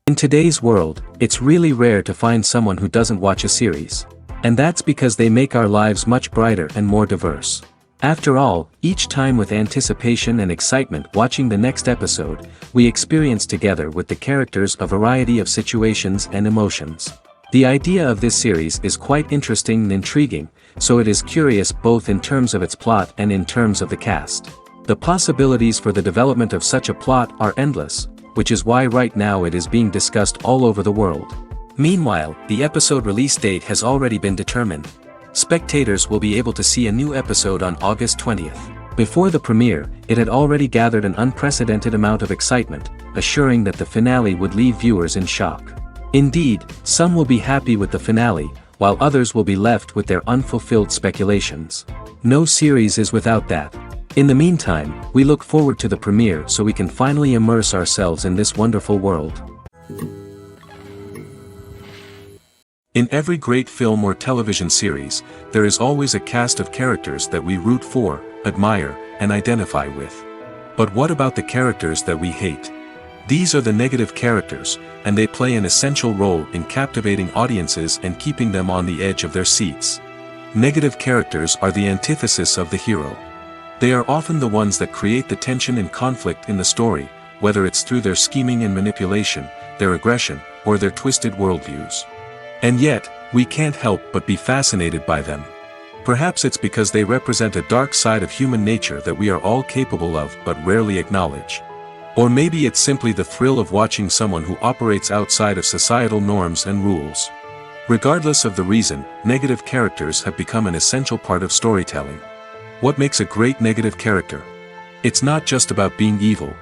In today's world, it's really rare to find someone who doesn't watch a series. And that's because they make our lives much brighter and more diverse. After all, each time with anticipation and excitement watching the next episode, we experience together with the characters a variety of situations and emotions. The idea of this series is quite interesting and intriguing, so it is curious both in terms of its plot and in terms of the cast. The possibilities for the development of such a plot are endless, which is why right now it is being discussed all over the world. Meanwhile, the episode release date has already been determined. Spectators will be able to see a new episode on August 20th. Before the premiere, it had already gathered an unprecedented amount of excitement, assuring that the finale would leave viewers in shock. Indeed, some will be happy with the finale, while others will be left with their unfulfilled speculations. No series is without that. In the meantime, we look forward to the premiere so we can finally immerse ourselves in this wonderful world. In every great film or television series, there is always a cast of characters that we root for, admire, and identify with. But what about the characters that we hate? These are the negative characters, and they play an essential role in captivating audiences and keeping them on the edge of their seats. Negative characters are the antithesis of the hero. They are often the ones that create the tension and conflict in the story, whether it's through their scheming and manipulation, their aggression, or their twisted worldviews. And yet, we can't help but be fascinated by them. Perhaps it's because they represent a dark side of human nature that we are all capable of but rarely acknowledge. Or maybe it's simply the thrill of watching someone who operates outside of societal norms and rules. Regardless of the reason, negative characters have become an essential part of storytelling. What makes a great negative character? It's not just about being evil.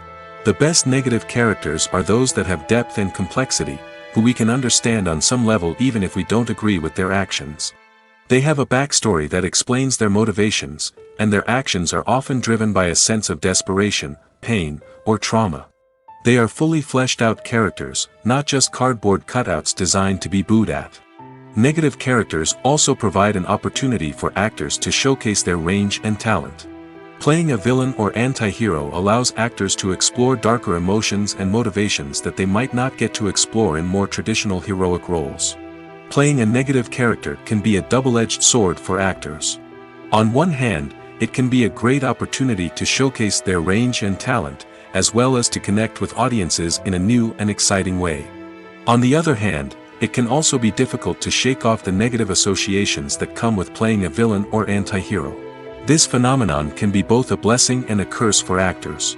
The best negative characters are those that have depth and complexity, who we can understand on some level even if we don't agree with their actions. They have a backstory that explains their motivations, and their actions are often driven by a sense of desperation, pain, or trauma. They are fully fleshed out characters, not just cardboard cutouts designed to be booed at. Negative characters also provide an opportunity for actors to showcase their range and talent. Playing a villain or anti-hero allows actors to explore darker emotions and motivations that they might not get to explore in more traditional heroic roles. Playing a negative character can be a double-edged sword for actors. On one hand, it can be a great opportunity to showcase their range and talent, as well as to connect with audiences in a new and exciting way. On the other hand, it can also be difficult to shake off the negative associations that come with playing a villain or anti-hero. This phenomenon can be both a blessing and a curse for actors.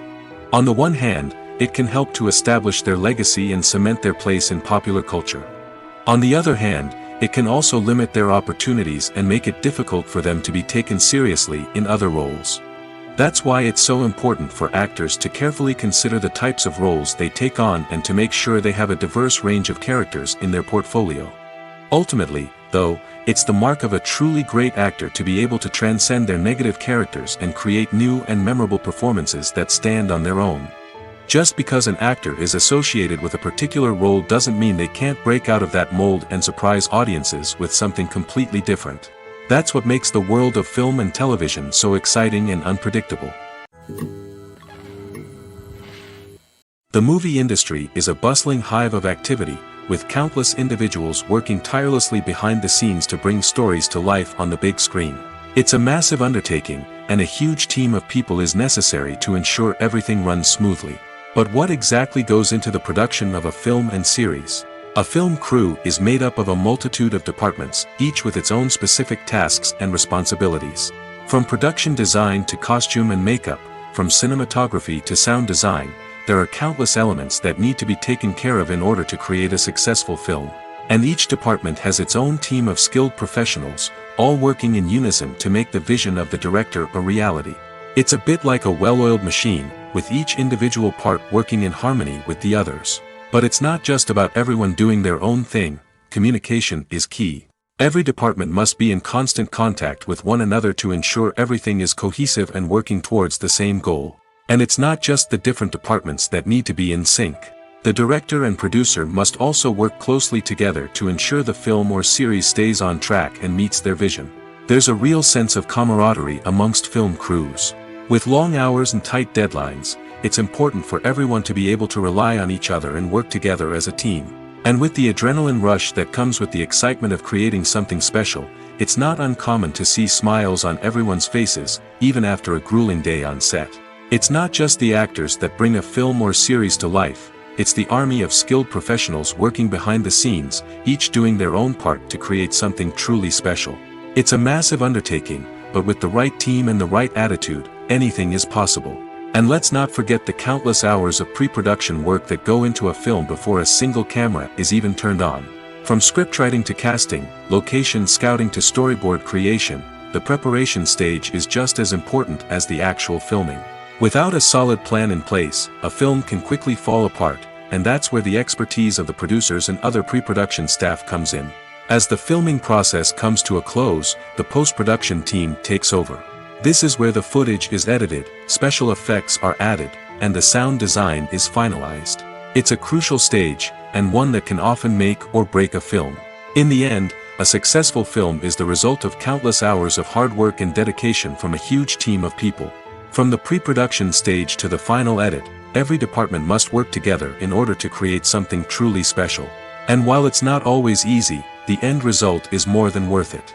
On the one hand, it can help to establish their legacy and cement their place in popular culture. On the other hand, it can also limit their opportunities and make it difficult for them to be taken seriously in other roles. That's why it's so important for actors to carefully consider the types of roles they take on and to make sure they have a diverse range of characters in their portfolio. Ultimately, though, it's the mark of a truly great actor to be able to transcend their negative characters and create new and memorable performances that stand on their own. Just because an actor is associated with a particular role doesn't mean they can't break out of that mold and surprise audiences with something completely different. That's what makes the world of film and television so exciting and unpredictable. The movie industry is a bustling hive of activity, with countless individuals working tirelessly behind the scenes to bring stories to life on the big screen. It's a massive undertaking, and a huge team of people is necessary to ensure everything runs smoothly. But what exactly goes into the production of a film and series? A film crew is made up of a multitude of departments, each with its own specific tasks and responsibilities. From production design to costume and makeup, from cinematography to sound design, there are countless elements that need to be taken care of in order to create a successful film. And each department has its own team of skilled professionals, all working in unison to make the vision of the director a reality. It's a bit like a well-oiled machine, with each individual part working in harmony with the others. But it's not just about everyone doing their own thing. Communication is key. Every department must be in constant contact with one another to ensure everything is cohesive and working towards the same goal. And it's not just the different departments that need to be in sync. The director and producer must also work closely together to ensure the film or series stays on track and meets their vision. There's a real sense of camaraderie amongst film crews. With long hours and tight deadlines, it's important for everyone to be able to rely on each other and work together as a team. And with the adrenaline rush that comes with the excitement of creating something special, it's not uncommon to see smiles on everyone's faces, even after a grueling day on set. It's not just the actors that bring a film or series to life, it's the army of skilled professionals working behind the scenes, each doing their own part to create something truly special. It's a massive undertaking, but with the right team and the right attitude, anything is possible. And let's not forget the countless hours of pre-production work that go into a film before a single camera is even turned on. From scriptwriting to casting, location scouting to storyboard creation, the preparation stage is just as important as the actual filming. Without a solid plan in place, a film can quickly fall apart, and that's where the expertise of the producers and other pre-production staff comes in. As the filming process comes to a close, the post-production team takes over. This is where the footage is edited, special effects are added, and the sound design is finalized. It's a crucial stage, and one that can often make or break a film. In the end, a successful film is the result of countless hours of hard work and dedication from a huge team of people. From the pre-production stage to the final edit, every department must work together in order to create something truly special. And while it's not always easy, the end result is more than worth it.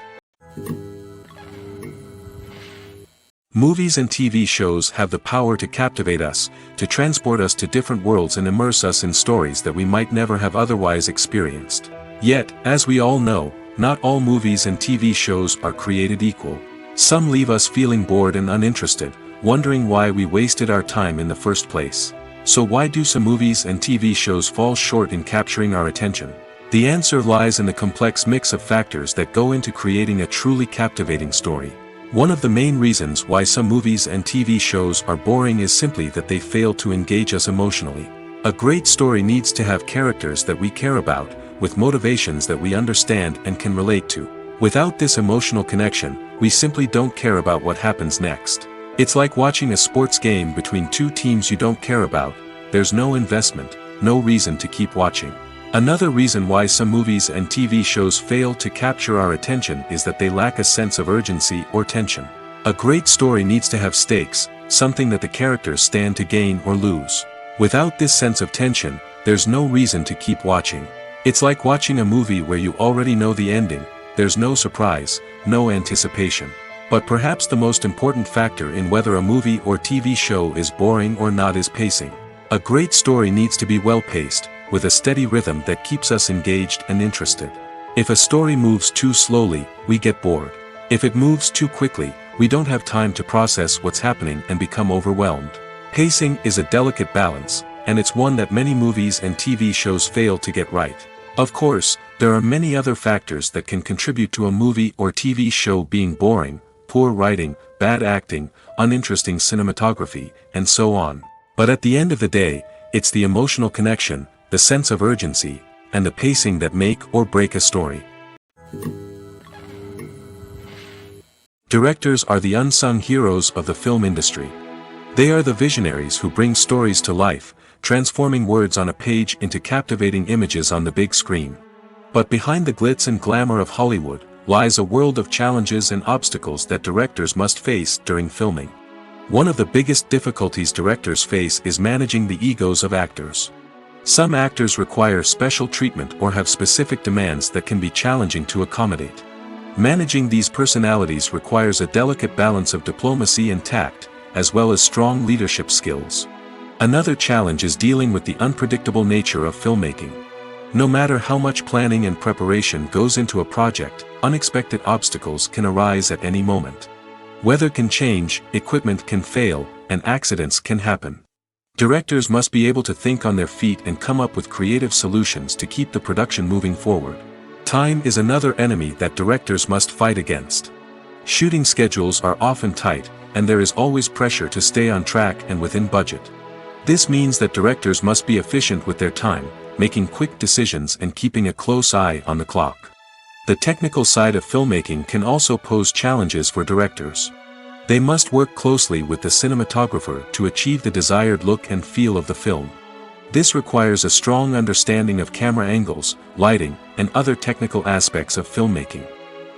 Movies and TV shows have the power to captivate us, to transport us to different worlds and immerse us in stories that we might never have otherwise experienced. Yet, as we all know, not all movies and TV shows are created equal. Some leave us feeling bored and uninterested, wondering why we wasted our time in the first place. So why do some movies and TV shows fall short in capturing our attention? The answer lies in the complex mix of factors that go into creating a truly captivating story. One of the main reasons why some movies and TV shows are boring is simply that they fail to engage us emotionally. A great story needs to have characters that we care about, with motivations that we understand and can relate to. Without this emotional connection, we simply don't care about what happens next. It's like watching a sports game between two teams you don't care about. There's no investment, no reason to keep watching. Another reason why some movies and TV shows fail to capture our attention is that they lack a sense of urgency or tension. A great story needs to have stakes, something that the characters stand to gain or lose. Without this sense of tension, there's no reason to keep watching. It's like watching a movie where you already know the ending, there's no surprise, no anticipation. But perhaps the most important factor in whether a movie or TV show is boring or not is pacing. A great story needs to be well-paced, with a steady rhythm that keeps us engaged and interested. If a story moves too slowly, we get bored. If it moves too quickly, we don't have time to process what's happening and become overwhelmed. Pacing is a delicate balance, and it's one that many movies and TV shows fail to get right. Of course, there are many other factors that can contribute to a movie or TV show being boring: poor writing, bad acting, uninteresting cinematography, and so on. But at the end of the day, it's the emotional connection, the sense of urgency, and the pacing that make or break a story. Directors are the unsung heroes of the film industry. They are the visionaries who bring stories to life, transforming words on a page into captivating images on the big screen. But behind the glitz and glamour of Hollywood lies a world of challenges and obstacles that directors must face during filming. One of the biggest difficulties directors face is managing the egos of actors. Some actors require special treatment or have specific demands that can be challenging to accommodate. Managing these personalities requires a delicate balance of diplomacy and tact, as well as strong leadership skills. Another challenge is dealing with the unpredictable nature of filmmaking. No matter how much planning and preparation goes into a project, unexpected obstacles can arise at any moment. Weather can change, equipment can fail, and accidents can happen. Directors must be able to think on their feet and come up with creative solutions to keep the production moving forward. Time is another enemy that directors must fight against. Shooting schedules are often tight, and there is always pressure to stay on track and within budget. This means that directors must be efficient with their time, making quick decisions and keeping a close eye on the clock. The technical side of filmmaking can also pose challenges for directors. They must work closely with the cinematographer to achieve the desired look and feel of the film. This requires a strong understanding of camera angles, lighting, and other technical aspects of filmmaking.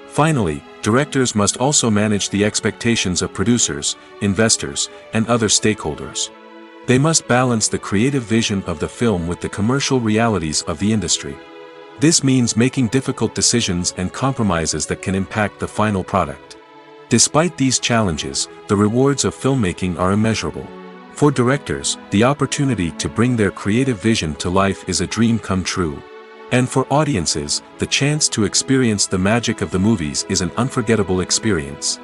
Finally, directors must also manage the expectations of producers, investors, and other stakeholders. They must balance the creative vision of the film with the commercial realities of the industry. This means making difficult decisions and compromises that can impact the final product. Despite these challenges, the rewards of filmmaking are immeasurable. For directors, the opportunity to bring their creative vision to life is a dream come true. And for audiences, the chance to experience the magic of the movies is an unforgettable experience.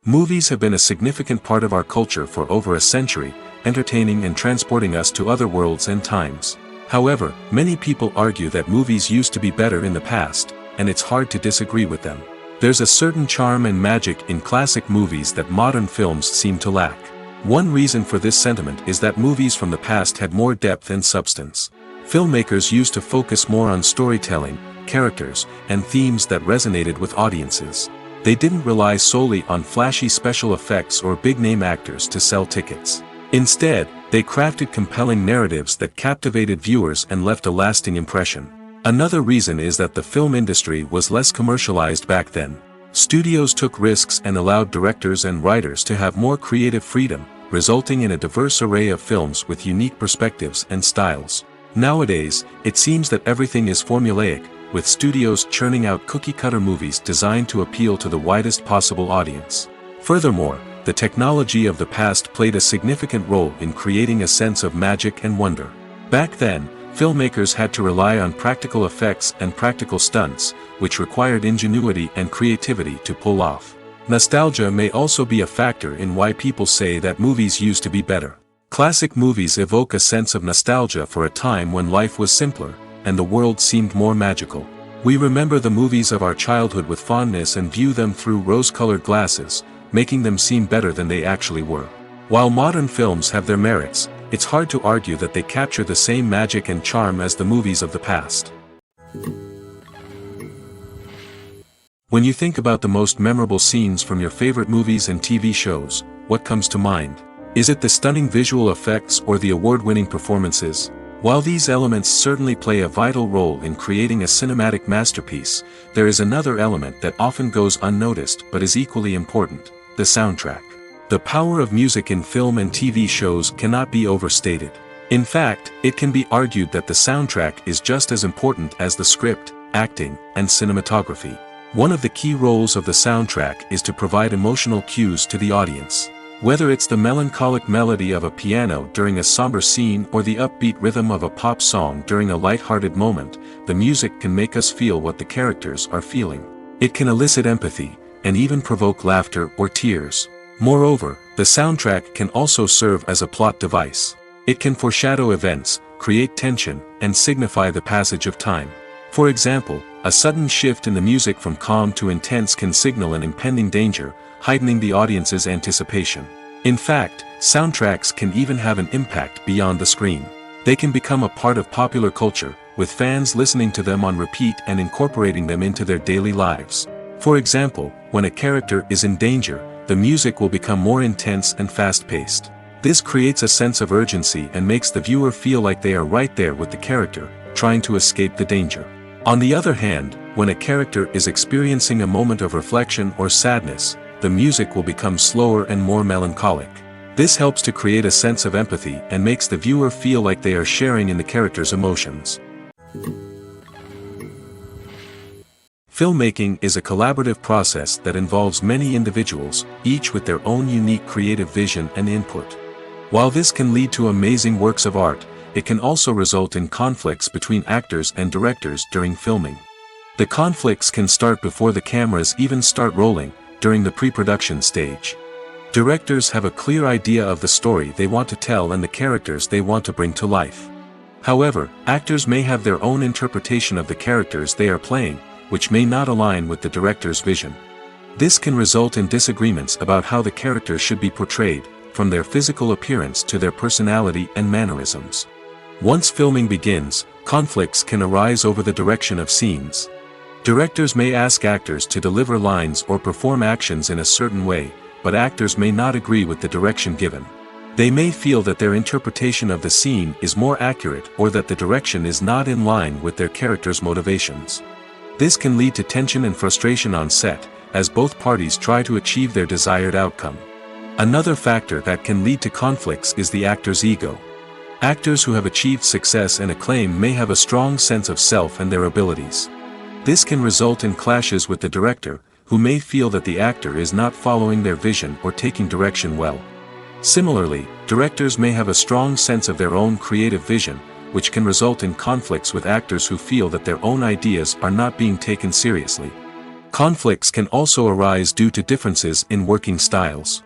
Movies have been a significant part of our culture for over a century, entertaining and transporting us to other worlds and times. However, many people argue that movies used to be better in the past, and it's hard to disagree with them. There's a certain charm and magic in classic movies that modern films seem to lack. One reason for this sentiment is that movies from the past had more depth and substance. Filmmakers used to focus more on storytelling, characters, and themes that resonated with audiences. They didn't rely solely on flashy special effects or big-name actors to sell tickets. Instead, they crafted compelling narratives that captivated viewers and left a lasting impression. Another reason is that the film industry was less commercialized back then. Studios took risks and allowed directors and writers to have more creative freedom, resulting in a diverse array of films with unique perspectives and styles. Nowadays, it seems that everything is formulaic, with studios churning out cookie-cutter movies designed to appeal to the widest possible audience. Furthermore, the technology of the past played a significant role in creating a sense of magic and wonder. Back then, filmmakers had to rely on practical effects and practical stunts, which required ingenuity and creativity to pull off. Nostalgia may also be a factor in why people say that movies used to be better. Classic movies evoke a sense of nostalgia for a time when life was simpler, and the world seemed more magical. We remember the movies of our childhood with fondness and view them through rose-colored glasses, making them seem better than they actually were. While modern films have their merits, it's hard to argue that they capture the same magic and charm as the movies of the past. When you think about the most memorable scenes from your favorite movies and TV shows, what comes to mind? Is it the stunning visual effects or the award-winning performances? While these elements certainly play a vital role in creating a cinematic masterpiece, there is another element that often goes unnoticed but is equally important: the soundtrack. The power of music in film and TV shows cannot be overstated. In fact, it can be argued that the soundtrack is just as important as the script, acting, and cinematography. One of the key roles of the soundtrack is to provide emotional cues to the audience. Whether it's the melancholic melody of a piano during a somber scene or the upbeat rhythm of a pop song during a light-hearted moment, the music can make us feel what the characters are feeling. It can elicit empathy, and even provoke laughter or tears. Moreover, the soundtrack can also serve as a plot device. It can foreshadow events, create tension, and signify the passage of time. For example, a sudden shift in the music from calm to intense can signal an impending danger, heightening the audience's anticipation. In fact, soundtracks can even have an impact beyond the screen. They can become a part of popular culture, with fans listening to them on repeat and incorporating them into their daily lives. For example, when a character is in danger, the music will become more intense and fast-paced. This creates a sense of urgency and makes the viewer feel like they are right there with the character, trying to escape the danger. On the other hand, when a character is experiencing a moment of reflection or sadness, the music will become slower and more melancholic. This helps to create a sense of empathy and makes the viewer feel like they are sharing in the character's emotions. Filmmaking is a collaborative process that involves many individuals, each with their own unique creative vision and input. While this can lead to amazing works of art, it can also result in conflicts between actors and directors during filming. The conflicts can start before the cameras even start rolling, during the pre-production stage. Directors have a clear idea of the story they want to tell and the characters they want to bring to life. However, actors may have their own interpretation of the characters they are playing, which may not align with the director's vision. This can result in disagreements about how the characters should be portrayed, from their physical appearance to their personality and mannerisms. Once filming begins, conflicts can arise over the direction of scenes. Directors may ask actors to deliver lines or perform actions in a certain way, but actors may not agree with the direction given. They may feel that their interpretation of the scene is more accurate or that the direction is not in line with their character's motivations. This can lead to tension and frustration on set, as both parties try to achieve their desired outcome. Another factor that can lead to conflicts is the actor's ego. Actors who have achieved success and acclaim may have a strong sense of self and their abilities. This can result in clashes with the director, who may feel that the actor is not following their vision or taking direction well. Similarly, directors may have a strong sense of their own creative vision, which can result in conflicts with actors who feel that their own ideas are not being taken seriously. Conflicts can also arise due to differences in working styles.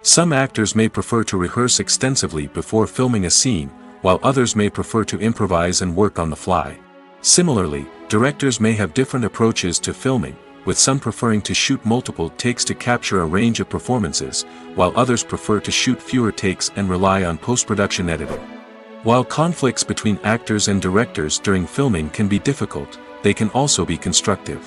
Some actors may prefer to rehearse extensively before filming a scene, while others may prefer to improvise and work on the fly. Similarly, directors may have different approaches to filming, with some preferring to shoot multiple takes to capture a range of performances, while others prefer to shoot fewer takes and rely on post-production editing. While conflicts between actors and directors during filming can be difficult, they can also be constructive.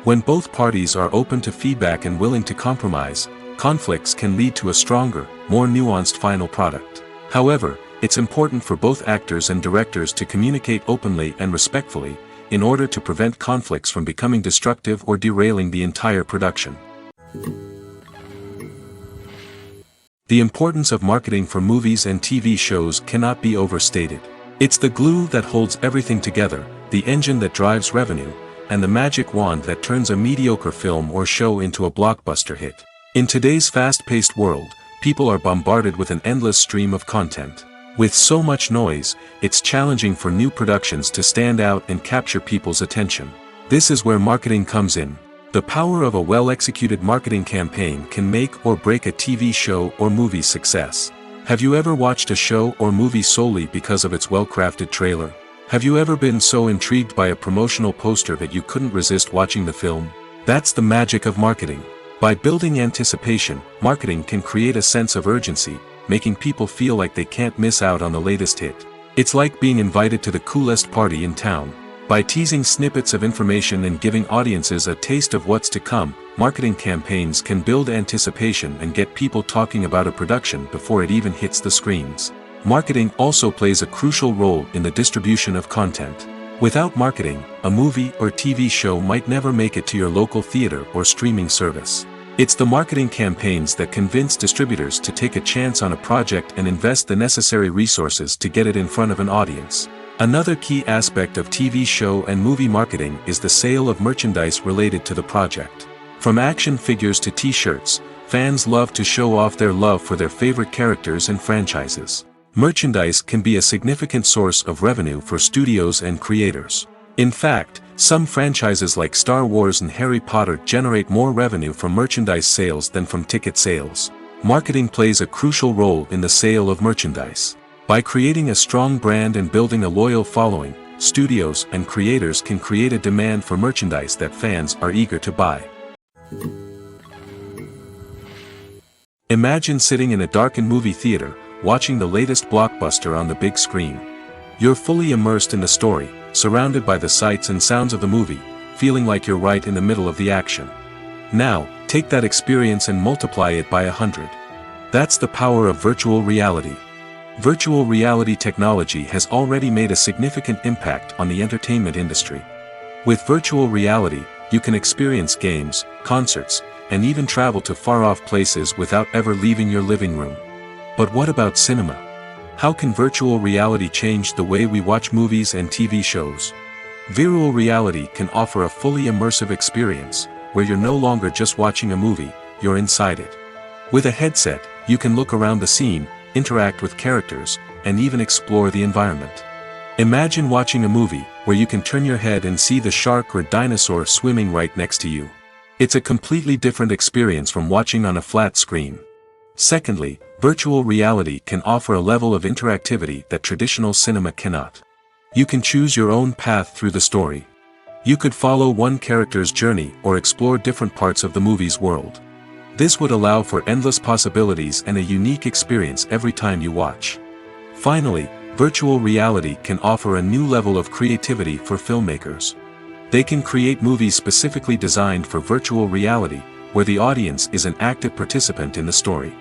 When both parties are open to feedback and willing to compromise, conflicts can lead to a stronger, more nuanced final product. However, it's important for both actors and directors to communicate openly and respectfully, in order to prevent conflicts from becoming destructive or derailing the entire production. The importance of marketing for movies and TV shows cannot be overstated. It's the glue that holds everything together, the engine that drives revenue, and the magic wand that turns a mediocre film or show into a blockbuster hit. In today's fast-paced world, people are bombarded with an endless stream of content. With so much noise, it's challenging for new productions to stand out and capture people's attention. This is where marketing comes in. The power of a well-executed marketing campaign can make or break a TV show or movie's success. Have you ever watched a show or movie solely because of its well-crafted trailer? Have you ever been so intrigued by a promotional poster that you couldn't resist watching the film? That's the magic of marketing. By building anticipation, marketing can create a sense of urgency, making people feel like they can't miss out on the latest hit. It's like being invited to the coolest party in town. By teasing snippets of information and giving audiences a taste of what's to come, marketing campaigns can build anticipation and get people talking about a production before it even hits the screens. Marketing also plays a crucial role in the distribution of content. Without marketing, a movie or TV show might never make it to your local theater or streaming service. It's the marketing campaigns that convince distributors to take a chance on a project and invest the necessary resources to get it in front of an audience. Another key aspect of TV show and movie marketing is the sale of merchandise related to the project. From action figures to t-shirts, fans love to show off their love for their favorite characters and franchises. Merchandise can be a significant source of revenue for studios and creators. In fact, some franchises like Star Wars and Harry Potter generate more revenue from merchandise sales than from ticket sales. Marketing plays a crucial role in the sale of merchandise. By creating a strong brand and building a loyal following, studios and creators can create a demand for merchandise that fans are eager to buy. Imagine sitting in a darkened movie theater, watching the latest blockbuster on the big screen. You're fully immersed in the story, surrounded by the sights and sounds of the movie, feeling like you're right in the middle of the action. Now, take that experience and multiply it by 100. That's the power of virtual reality. Virtual reality technology has already made a significant impact on the entertainment industry. With virtual reality, you can experience games, concerts, and even travel to far-off places without ever leaving your living room. But what about cinema? How can virtual reality change the way we watch movies and TV shows? Virtual reality can offer a fully immersive experience, where you're no longer just watching a movie, you're inside it. With a headset, you can look around the scene, interact with characters, and even explore the environment. Imagine watching a movie, where you can turn your head and see the shark or dinosaur swimming right next to you. It's a completely different experience from watching on a flat screen. Secondly, virtual reality can offer a level of interactivity that traditional cinema cannot. You can choose your own path through the story. You could follow one character's journey or explore different parts of the movie's world. This would allow for endless possibilities and a unique experience every time you watch. Finally, virtual reality can offer a new level of creativity for filmmakers. They can create movies specifically designed for virtual reality, where the audience is an active participant in the story.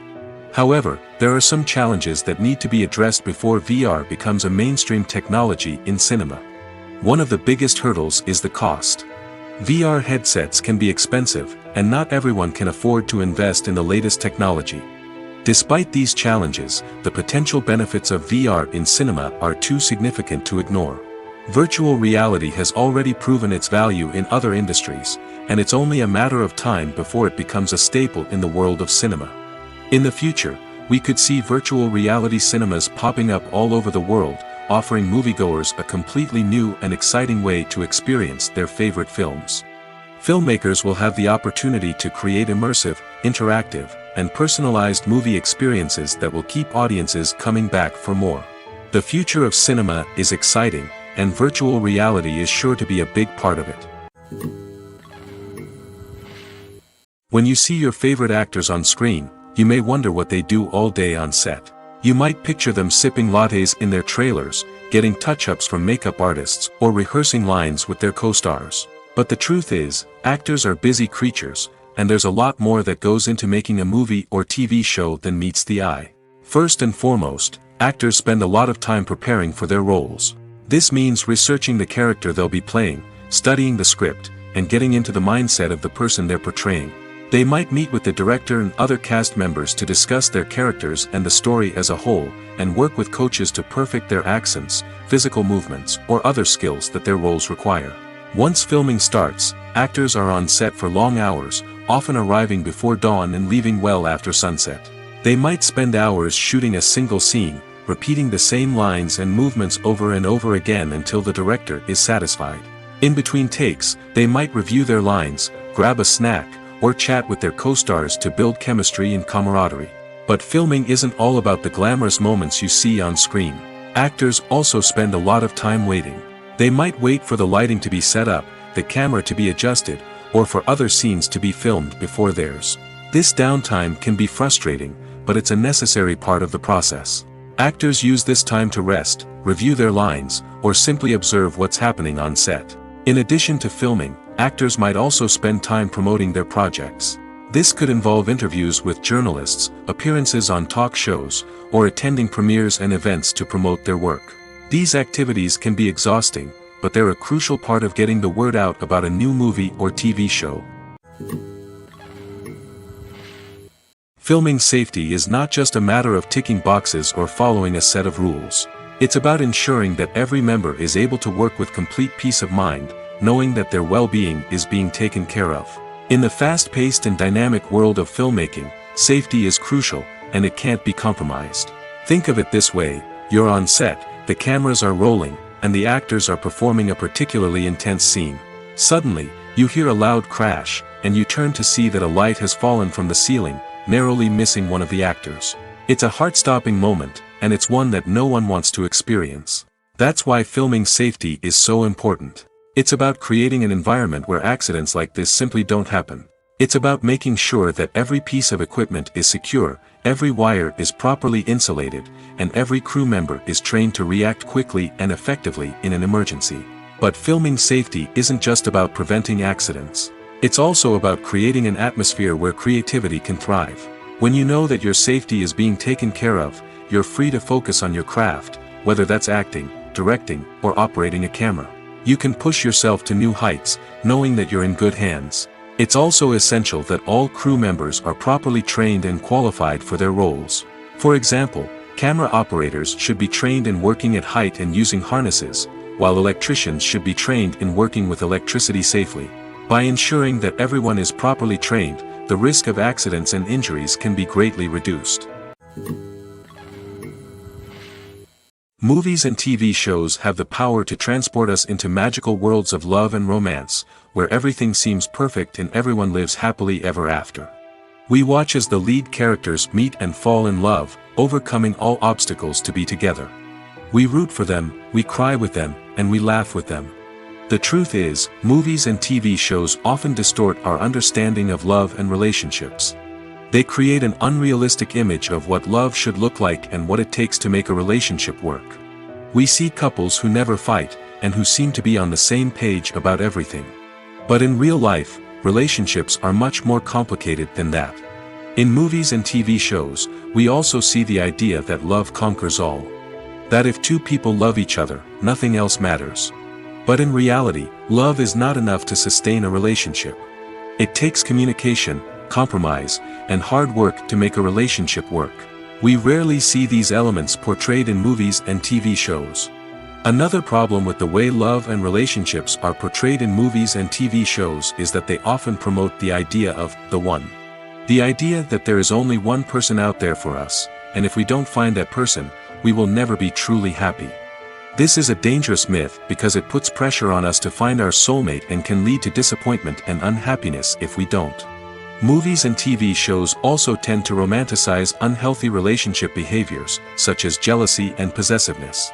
However, there are some challenges that need to be addressed before VR becomes a mainstream technology in cinema. One of the biggest hurdles is the cost. VR headsets can be expensive, and not everyone can afford to invest in the latest technology. Despite these challenges, the potential benefits of VR in cinema are too significant to ignore. Virtual reality has already proven its value in other industries, and it's only a matter of time before it becomes a staple in the world of cinema. In the future, we could see virtual reality cinemas popping up all over the world, offering moviegoers a completely new and exciting way to experience their favorite films. Filmmakers will have the opportunity to create immersive, interactive, and personalized movie experiences that will keep audiences coming back for more. The future of cinema is exciting, and virtual reality is sure to be a big part of it. When you see your favorite actors on screen, you may wonder what they do all day on set. You might picture them sipping lattes in their trailers, getting touch-ups from makeup artists, or rehearsing lines with their co-stars. But the truth is, actors are busy creatures, and there's a lot more that goes into making a movie or TV show than meets the eye. First and foremost, actors spend a lot of time preparing for their roles. This means researching the character they'll be playing, studying the script, and getting into the mindset of the person they're portraying. They might meet with the director and other cast members to discuss their characters and the story as a whole, and work with coaches to perfect their accents, physical movements, or other skills that their roles require. Once filming starts, actors are on set for long hours, often arriving before dawn and leaving well after sunset. They might spend hours shooting a single scene, repeating the same lines and movements over and over again until the director is satisfied. In between takes, they might review their lines, grab a snack, or chat with their co-stars to build chemistry and camaraderie. But filming isn't all about the glamorous moments you see on screen. Actors also spend a lot of time waiting. They might wait for the lighting to be set up, the camera to be adjusted, or for other scenes to be filmed before theirs. This downtime can be frustrating, but it's a necessary part of the process. Actors use this time to rest, review their lines, or simply observe what's happening on set. In addition to filming, actors might also spend time promoting their projects. This could involve interviews with journalists, appearances on talk shows, or attending premieres and events to promote their work. These activities can be exhausting, but they're a crucial part of getting the word out about a new movie or TV show. Filming safety is not just a matter of ticking boxes or following a set of rules. It's about ensuring that every member is able to work with complete peace of mind, knowing that their well-being is being taken care of. In the fast-paced and dynamic world of filmmaking, safety is crucial, and it can't be compromised. Think of it this way: you're on set, the cameras are rolling, and the actors are performing a particularly intense scene. Suddenly, you hear a loud crash, and you turn to see that a light has fallen from the ceiling, narrowly missing one of the actors. It's a heart-stopping moment, and it's one that no one wants to experience. That's why filming safety is so important. It's about creating an environment where accidents like this simply don't happen. It's about making sure that every piece of equipment is secure, every wire is properly insulated, and every crew member is trained to react quickly and effectively in an emergency. But filming safety isn't just about preventing accidents. It's also about creating an atmosphere where creativity can thrive. When you know that your safety is being taken care of, you're free to focus on your craft, whether that's acting, directing, or operating a camera. You can push yourself to new heights, knowing that you're in good hands. It's also essential that all crew members are properly trained and qualified for their roles. For example, camera operators should be trained in working at height and using harnesses, while electricians should be trained in working with electricity safely. By ensuring that everyone is properly trained, the risk of accidents and injuries can be greatly reduced. Movies and TV shows have the power to transport us into magical worlds of love and romance, where everything seems perfect and everyone lives happily ever after. We watch as the lead characters meet and fall in love, overcoming all obstacles to be together. We root for them, we cry with them, and we laugh with them. The truth is, movies and TV shows often distort our understanding of love and relationships. They create an unrealistic image of what love should look like and what it takes to make a relationship work. We see couples who never fight, and who seem to be on the same page about everything. But in real life, relationships are much more complicated than that. In movies and TV shows, we also see the idea that love conquers all. That if two people love each other, nothing else matters. But in reality, love is not enough to sustain a relationship. It takes communication, compromise, and hard work to make a relationship work. We rarely see these elements portrayed in movies and TV shows. Another problem with the way love and relationships are portrayed in movies and TV shows is that they often promote the idea of the one. The idea that there is only one person out there for us, and if we don't find that person, we will never be truly happy. This is a dangerous myth because it puts pressure on us to find our soulmate and can lead to disappointment and unhappiness if we don't. Movies and TV shows also tend to romanticize unhealthy relationship behaviors, such as jealousy and possessiveness.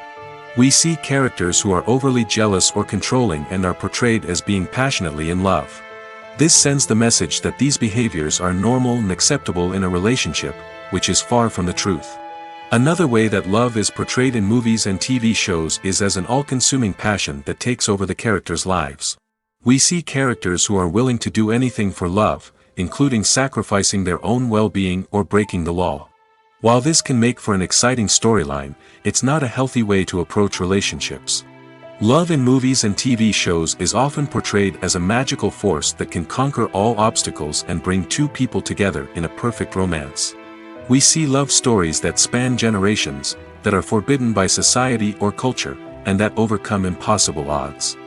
We see characters who are overly jealous or controlling and are portrayed as being passionately in love. This sends the message that these behaviors are normal and acceptable in a relationship, which is far from the truth. Another way that love is portrayed in movies and TV shows is as an all-consuming passion that takes over the characters' lives. We see characters who are willing to do anything for love, including sacrificing their own well-being or breaking the law. While this can make for an exciting storyline, it's not a healthy way to approach relationships. Love in movies and TV shows is often portrayed as a magical force that can conquer all obstacles and bring two people together in a perfect romance. We see love stories that span generations, that are forbidden by society or culture, and that overcome impossible odds.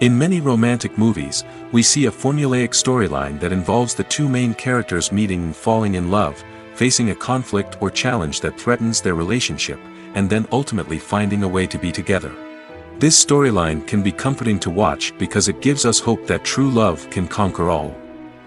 In many romantic movies, we see a formulaic storyline that involves the two main characters meeting and falling in love, facing a conflict or challenge that threatens their relationship, and then ultimately finding a way to be together. This storyline can be comforting to watch because it gives us hope that true love can conquer all.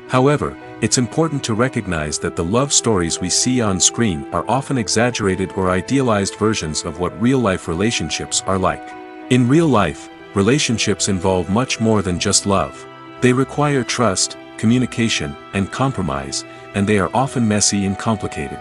However, it's important to recognize that the love stories we see on screen are often exaggerated or idealized versions of what real-life relationships are like. In real life, relationships involve much more than just love. They require trust, communication, and compromise, and they are often messy and complicated.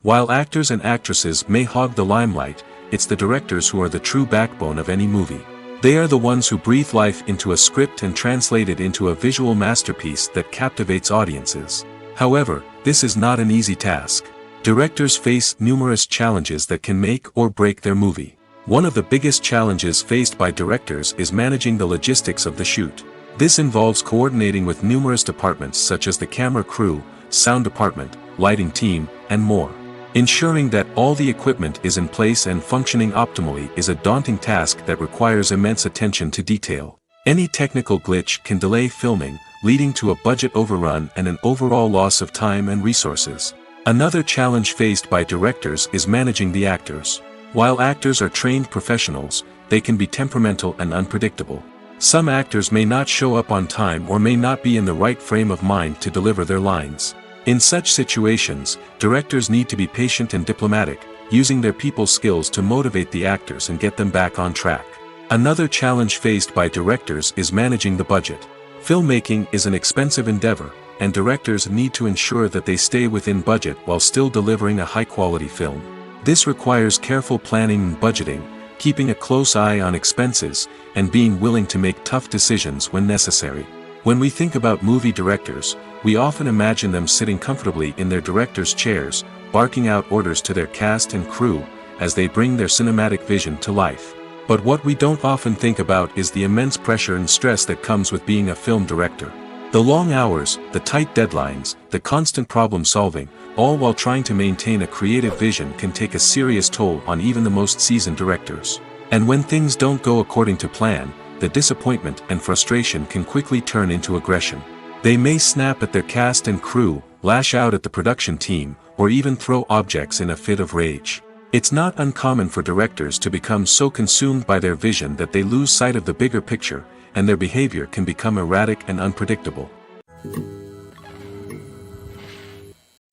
While actors and actresses may hog the limelight, it's the directors who are the true backbone of any movie. They are the ones who breathe life into a script and translate it into a visual masterpiece that captivates audiences. However, this is not an easy task. Directors face numerous challenges that can make or break their movie. One of the biggest challenges faced by directors is managing the logistics of the shoot. This involves coordinating with numerous departments such as the camera crew, sound department, lighting team, and more. Ensuring that all the equipment is in place and functioning optimally is a daunting task that requires immense attention to detail. Any technical glitch can delay filming, leading to a budget overrun and an overall loss of time and resources. Another challenge faced by directors is managing the actors. While actors are trained professionals, they can be temperamental and unpredictable. Some actors may not show up on time or may not be in the right frame of mind to deliver their lines. In such situations, directors need to be patient and diplomatic, using their people skills to motivate the actors and get them back on track. Another challenge faced by directors is managing the budget. Filmmaking is an expensive endeavor, and directors need to ensure that they stay within budget while still delivering a high-quality film. This requires careful planning and budgeting, keeping a close eye on expenses, and being willing to make tough decisions when necessary. When we think about movie directors, we often imagine them sitting comfortably in their director's chairs, barking out orders to their cast and crew, as they bring their cinematic vision to life. But what we don't often think about is the immense pressure and stress that comes with being a film director. The long hours, the tight deadlines, the constant problem solving, all while trying to maintain a creative vision can take a serious toll on even the most seasoned directors. And when things don't go according to plan, the disappointment and frustration can quickly turn into aggression. They may snap at their cast and crew, lash out at the production team, or even throw objects in a fit of rage. It's not uncommon for directors to become so consumed by their vision that they lose sight of the bigger picture, and their behavior can become erratic and unpredictable.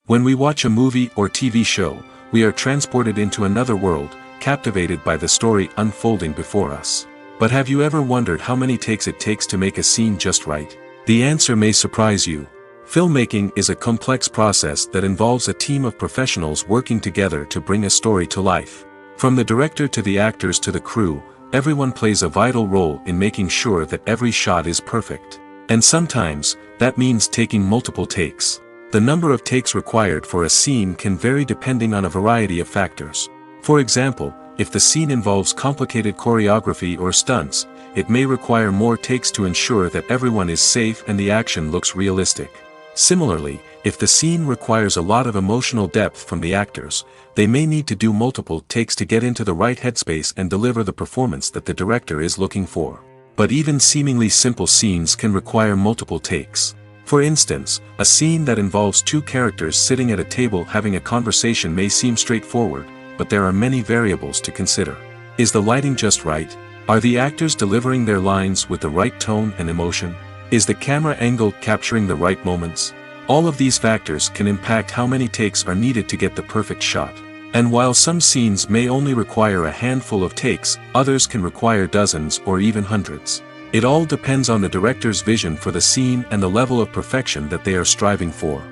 When we watch a movie or TV show, we are transported into another world, captivated by the story unfolding before us. But have you ever wondered how many takes it takes to make a scene just right? The answer may surprise you. Filmmaking is a complex process that involves a team of professionals working together to bring a story to life. From the director to the actors to the crew, everyone plays a vital role in making sure that every shot is perfect. And sometimes, that means taking multiple takes. The number of takes required for a scene can vary depending on a variety of factors. For example, if the scene involves complicated choreography or stunts, it may require more takes to ensure that everyone is safe and the action looks realistic. Similarly, if the scene requires a lot of emotional depth from the actors, they may need to do multiple takes to get into the right headspace and deliver the performance that the director is looking for. But even seemingly simple scenes can require multiple takes. For instance, a scene that involves two characters sitting at a table having a conversation may seem straightforward, but there are many variables to consider. Is the lighting just right? Are the actors delivering their lines with the right tone and emotion? Is the camera angle capturing the right moments? All of these factors can impact how many takes are needed to get the perfect shot. And while some scenes may only require a handful of takes, others can require dozens or even hundreds. It all depends on the director's vision for the scene and the level of perfection that they are striving for.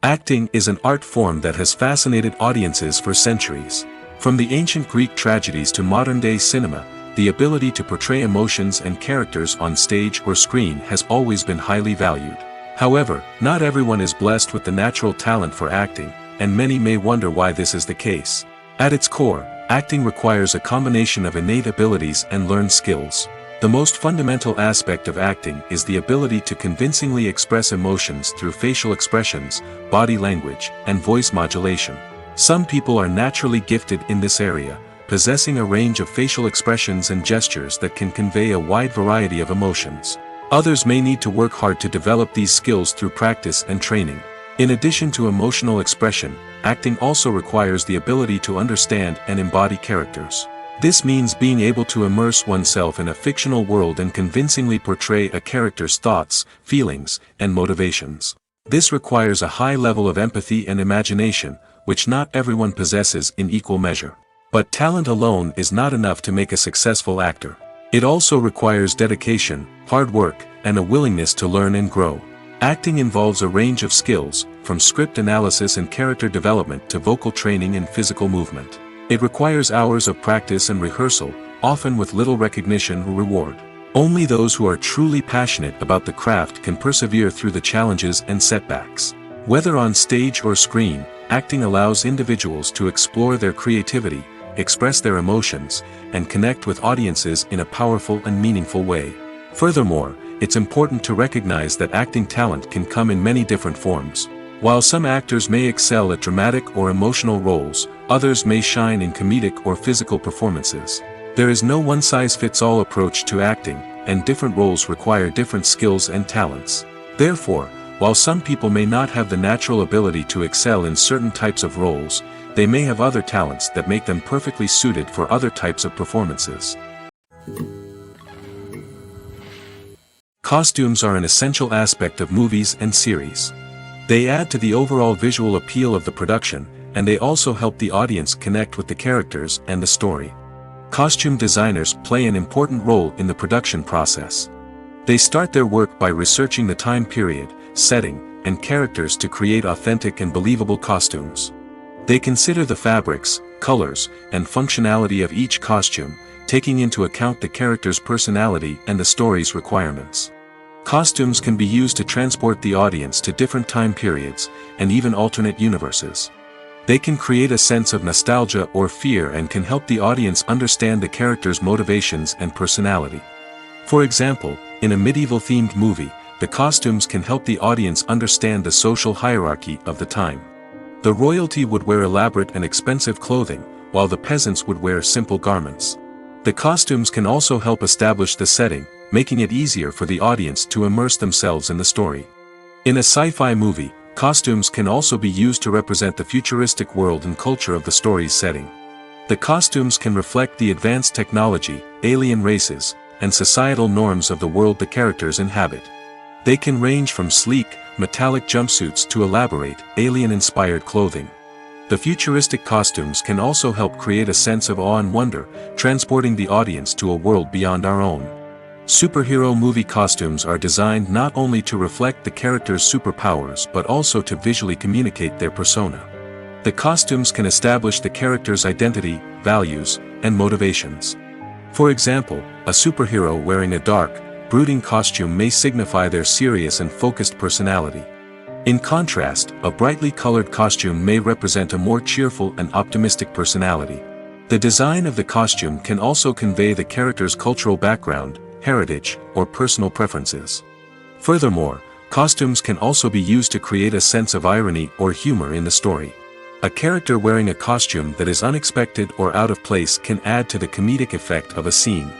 Acting is an art form that has fascinated audiences for centuries. From the ancient Greek tragedies to modern-day cinema, the ability to portray emotions and characters on stage or screen has always been highly valued. However, not everyone is blessed with the natural talent for acting, and many may wonder why this is the case. At its core, acting requires a combination of innate abilities and learned skills. The most fundamental aspect of acting is the ability to convincingly express emotions through facial expressions, body language, and voice modulation. Some people are naturally gifted in this area, possessing a range of facial expressions and gestures that can convey a wide variety of emotions. Others may need to work hard to develop these skills through practice and training. In addition to emotional expression, acting also requires the ability to understand and embody characters. This means being able to immerse oneself in a fictional world and convincingly portray a character's thoughts, feelings, and motivations. This requires a high level of empathy and imagination, which not everyone possesses in equal measure. But talent alone is not enough to make a successful actor. It also requires dedication, hard work, and a willingness to learn and grow. Acting involves a range of skills, from script analysis and character development to vocal training and physical movement. It requires hours of practice and rehearsal, often with little recognition or reward. Only those who are truly passionate about the craft can persevere through the challenges and setbacks. Whether on stage or screen, acting allows individuals to explore their creativity, express their emotions, and connect with audiences in a powerful and meaningful way. Furthermore, it's important to recognize that acting talent can come in many different forms. While some actors may excel at dramatic or emotional roles, others may shine in comedic or physical performances. There is no one-size-fits-all approach to acting, and different roles require different skills and talents. Therefore, while some people may not have the natural ability to excel in certain types of roles, they may have other talents that make them perfectly suited for other types of performances. Costumes are an essential aspect of movies and series. They add to the overall visual appeal of the production, and they also help the audience connect with the characters and the story. Costume designers play an important role in the production process. They start their work by researching the time period, setting, and characters to create authentic and believable costumes. They consider the fabrics, colors, and functionality of each costume, taking into account the character's personality and the story's requirements. Costumes can be used to transport the audience to different time periods, and even alternate universes. They can create a sense of nostalgia or fear and can help the audience understand the character's motivations and personality. For example, in a medieval-themed movie, the costumes can help the audience understand the social hierarchy of the time. The royalty would wear elaborate and expensive clothing, while the peasants would wear simple garments. The costumes can also help establish the setting, making it easier for the audience to immerse themselves in the story. In a sci-fi movie, costumes can also be used to represent the futuristic world and culture of the story's setting. The costumes can reflect the advanced technology, alien races, and societal norms of the world the characters inhabit. They can range from sleek, metallic jumpsuits to elaborate, alien-inspired clothing. The futuristic costumes can also help create a sense of awe and wonder, transporting the audience to a world beyond our own. Superhero movie costumes are designed not only to reflect the character's superpowers but also to visually communicate their persona. The costumes can establish the character's identity, values, and motivations. For example, a superhero wearing a dark, brooding costume may signify their serious and focused personality. In contrast, a brightly colored costume may represent a more cheerful and optimistic personality. The design of the costume can also convey the character's cultural background, heritage, or personal preferences. Furthermore, costumes can also be used to create a sense of irony or humor in the story. A character wearing a costume that is unexpected or out of place can add to the comedic effect of a scene.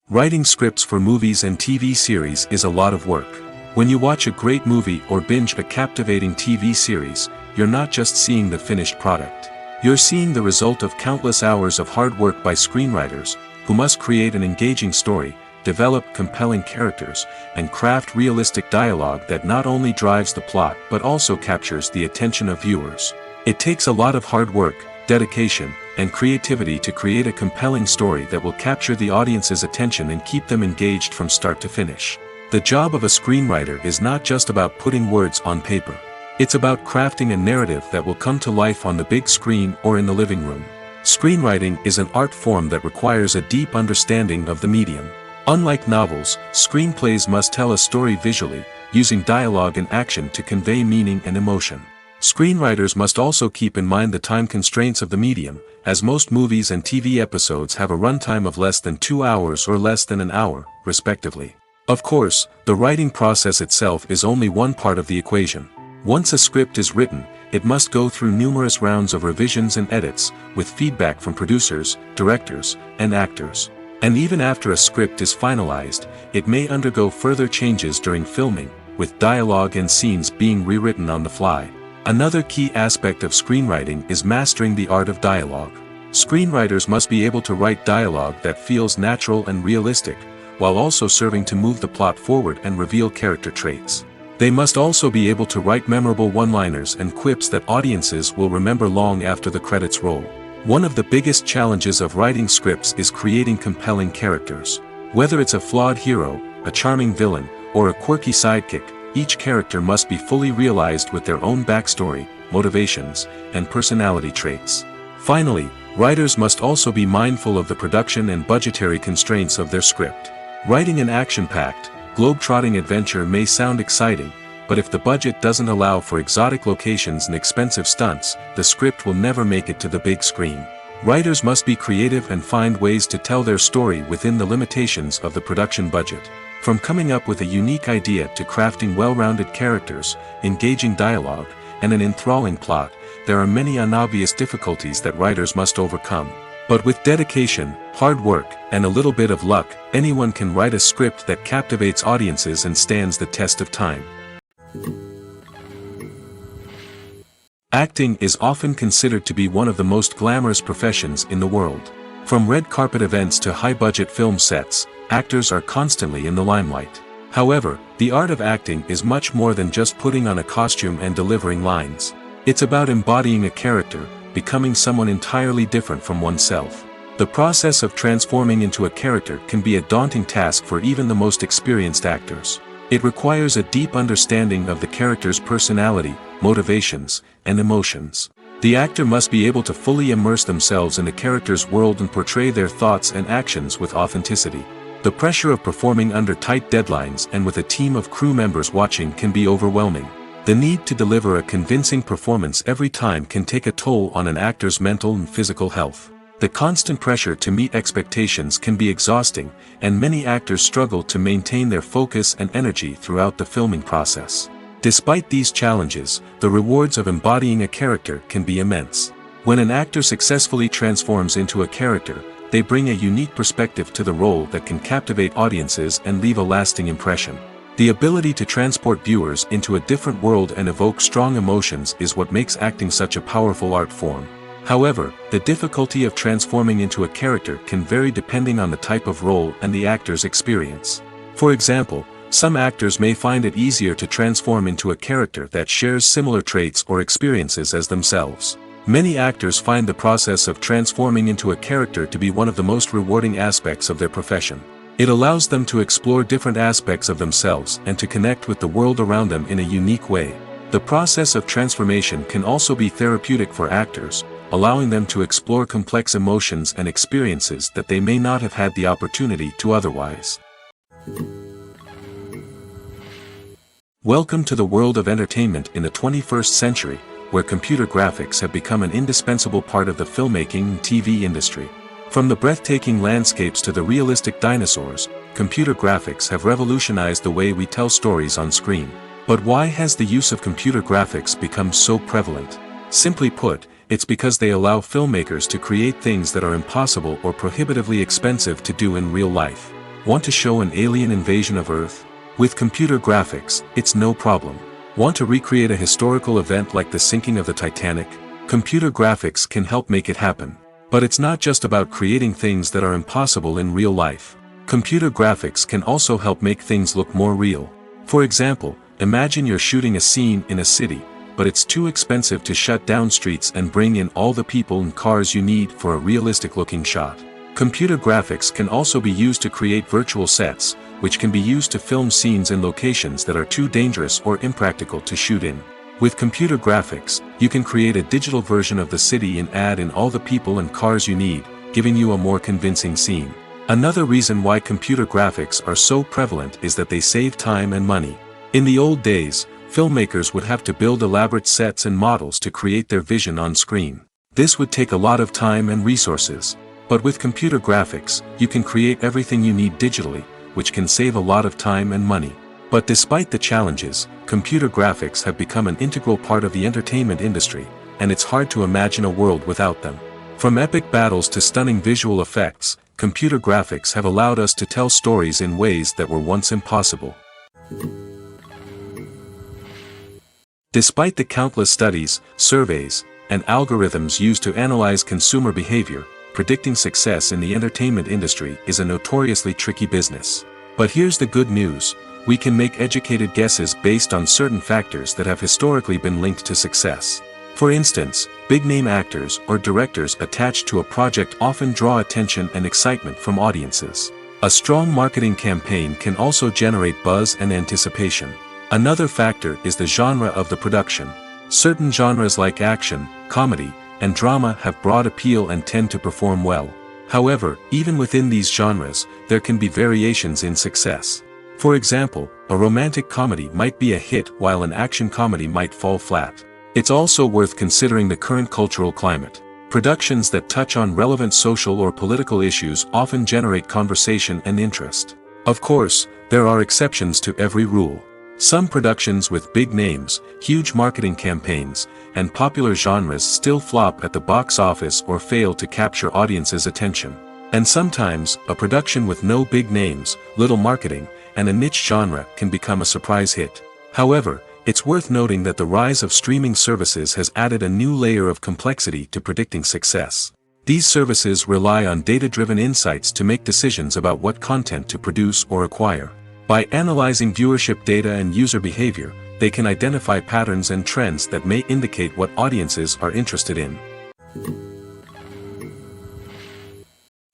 Writing scripts for movies and TV series is a lot of work. When you watch a great movie or binge a captivating TV series, you're not just seeing the finished product. You're seeing the result of countless hours of hard work by screenwriters, who must create an engaging story, develop compelling characters, and craft realistic dialogue that not only drives the plot but also captures the attention of viewers. It takes a lot of hard work, dedication, and creativity to create a compelling story that will capture the audience's attention and keep them engaged from start to finish. The job of a screenwriter is not just about putting words on paper. It's about crafting a narrative that will come to life on the big screen or in the living room. Screenwriting is an art form that requires a deep understanding of the medium. Unlike novels, screenplays must tell a story visually, using dialogue and action to convey meaning and emotion. Screenwriters must also keep in mind the time constraints of the medium, as most movies and TV episodes have a runtime of less than 2 hours or less than an hour, respectively. Of course, the writing process itself is only one part of the equation. Once a script is written, it must go through numerous rounds of revisions and edits, with feedback from producers, directors, and actors. And even after a script is finalized, it may undergo further changes during filming, with dialogue and scenes being rewritten on the fly. Another key aspect of screenwriting is mastering the art of dialogue. Screenwriters must be able to write dialogue that feels natural and realistic, while also serving to move the plot forward and reveal character traits. They must also be able to write memorable one-liners and quips that audiences will remember long after the credits roll. One of the biggest challenges of writing scripts is creating compelling characters. Whether it's a flawed hero, a charming villain, or a quirky sidekick, each character must be fully realized with their own backstory, motivations, and personality traits. Finally, writers must also be mindful of the production and budgetary constraints of their script. Writing an action-packed, globe-trotting adventure may sound exciting, but if the budget doesn't allow for exotic locations and expensive stunts, the script will never make it to the big screen. Writers must be creative and find ways to tell their story within the limitations of the production budget. From coming up with a unique idea to crafting well-rounded characters, engaging dialogue, and an enthralling plot, there are many unobvious difficulties that writers must overcome. But with dedication, hard work, and a little bit of luck, anyone can write a script that captivates audiences and stands the test of time. Acting is often considered to be one of the most glamorous professions in the world. From red carpet events to high-budget film sets, actors are constantly in the limelight. However, the art of acting is much more than just putting on a costume and delivering lines. It's about embodying a character, becoming someone entirely different from oneself. The process of transforming into a character can be a daunting task for even the most experienced actors. It requires a deep understanding of the character's personality, motivations, and emotions. The actor must be able to fully immerse themselves in the character's world and portray their thoughts and actions with authenticity. The pressure of performing under tight deadlines and with a team of crew members watching can be overwhelming. The need to deliver a convincing performance every time can take a toll on an actor's mental and physical health. The constant pressure to meet expectations can be exhausting, and many actors struggle to maintain their focus and energy throughout the filming process. Despite these challenges, the rewards of embodying a character can be immense. When an actor successfully transforms into a character, they bring a unique perspective to the role that can captivate audiences and leave a lasting impression. The ability to transport viewers into a different world and evoke strong emotions is what makes acting such a powerful art form. However, the difficulty of transforming into a character can vary depending on the type of role and the actor's experience. For example, some actors may find it easier to transform into a character that shares similar traits or experiences as themselves. Many actors find the process of transforming into a character to be one of the most rewarding aspects of their profession. It allows them to explore different aspects of themselves and to connect with the world around them in a unique way. The process of transformation can also be therapeutic for actors, allowing them to explore complex emotions and experiences that they may not have had the opportunity to otherwise. Welcome to the world of entertainment in the 21st century, where computer graphics have become an indispensable part of the filmmaking and TV industry. From the breathtaking landscapes to the realistic dinosaurs, computer graphics have revolutionized the way we tell stories on screen. But why has the use of computer graphics become so prevalent? Simply put, it's because they allow filmmakers to create things that are impossible or prohibitively expensive to do in real life. Want to show an alien invasion of Earth? With computer graphics, it's no problem. Want to recreate a historical event like the sinking of the Titanic? Computer graphics can help make it happen. But it's not just about creating things that are impossible in real life. Computer graphics can also help make things look more real. For example, imagine you're shooting a scene in a city, but it's too expensive to shut down streets and bring in all the people and cars you need for a realistic-looking shot. Computer graphics can also be used to create virtual sets, which can be used to film scenes in locations that are too dangerous or impractical to shoot in. With computer graphics, you can create a digital version of the city and add in all the people and cars you need, giving you a more convincing scene. Another reason why computer graphics are so prevalent is that they save time and money. In the old days, filmmakers would have to build elaborate sets and models to create their vision on screen. This would take a lot of time and resources. But with computer graphics, you can create everything you need digitally, which can save a lot of time and money. But despite the challenges, computer graphics have become an integral part of the entertainment industry, and it's hard to imagine a world without them. From epic battles to stunning visual effects, computer graphics have allowed us to tell stories in ways that were once impossible. Despite the countless studies, surveys, and algorithms used to analyze consumer behavior, predicting success in the entertainment industry is a notoriously tricky business. But here's the good news: we can make educated guesses based on certain factors that have historically been linked to success. For instance, big-name actors or directors attached to a project often draw attention and excitement from audiences. A strong marketing campaign can also generate buzz and anticipation. Another factor is the genre of the production. Certain genres like action, comedy, and drama have broad appeal and tend to perform well. However, even within these genres, there can be variations in success. For example, a romantic comedy might be a hit while an action comedy might fall flat. It's also worth considering the current cultural climate. Productions that touch on relevant social or political issues often generate conversation and interest. Of course, there are exceptions to every rule. Some productions with big names, huge marketing campaigns, and popular genres still flop at the box office or fail to capture audiences' attention. And sometimes, a production with no big names, little marketing, and a niche genre can become a surprise hit. However, it's worth noting that the rise of streaming services has added a new layer of complexity to predicting success. These services rely on data-driven insights to make decisions about what content to produce or acquire. By analyzing viewership data and user behavior, they can identify patterns and trends that may indicate what audiences are interested in.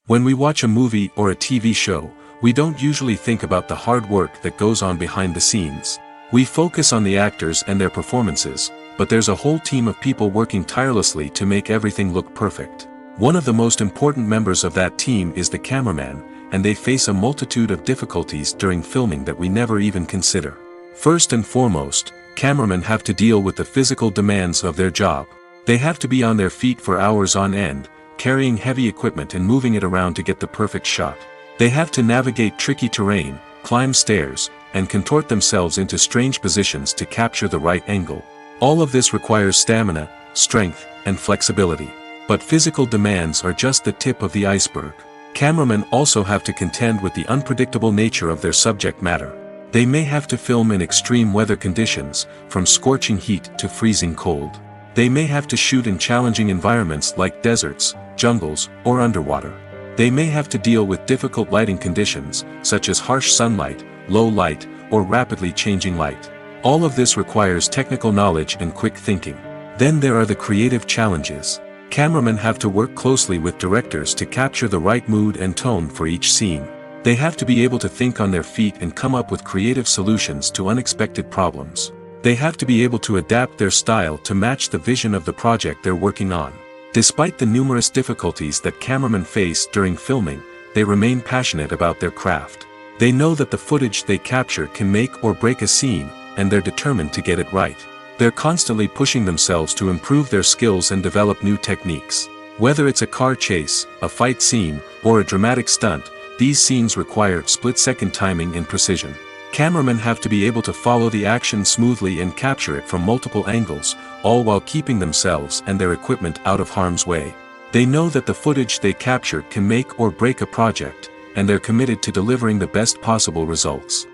When we watch a movie or a TV show, we don't usually think about the hard work that goes on behind the scenes. We focus on the actors and their performances, but there's a whole team of people working tirelessly to make everything look perfect. One of the most important members of that team is the cameraman, and they face a multitude of difficulties during filming that we never even consider. First and foremost, cameramen have to deal with the physical demands of their job. They have to be on their feet for hours on end, carrying heavy equipment and moving it around to get the perfect shot. They have to navigate tricky terrain, climb stairs, and contort themselves into strange positions to capture the right angle. All of this requires stamina, strength, and flexibility. But physical demands are just the tip of the iceberg. Cameramen also have to contend with the unpredictable nature of their subject matter. They may have to film in extreme weather conditions, from scorching heat to freezing cold. They may have to shoot in challenging environments like deserts, jungles, or underwater. They may have to deal with difficult lighting conditions, such as harsh sunlight, low light, or rapidly changing light. All of this requires technical knowledge and quick thinking. Then there are the creative challenges. Cameramen have to work closely with directors to capture the right mood and tone for each scene. They have to be able to think on their feet and come up with creative solutions to unexpected problems. They have to be able to adapt their style to match the vision of the project they're working on. Despite the numerous difficulties that cameramen face during filming, they remain passionate about their craft. They know that the footage they capture can make or break a scene, and they're determined to get it right. They're constantly pushing themselves to improve their skills and develop new techniques. Whether it's a car chase, a fight scene, or a dramatic stunt, these scenes require split-second timing and precision. Cameramen have to be able to follow the action smoothly and capture it from multiple angles, all while keeping themselves and their equipment out of harm's way. They know that the footage they capture can make or break a project, and they're committed to delivering the best possible results.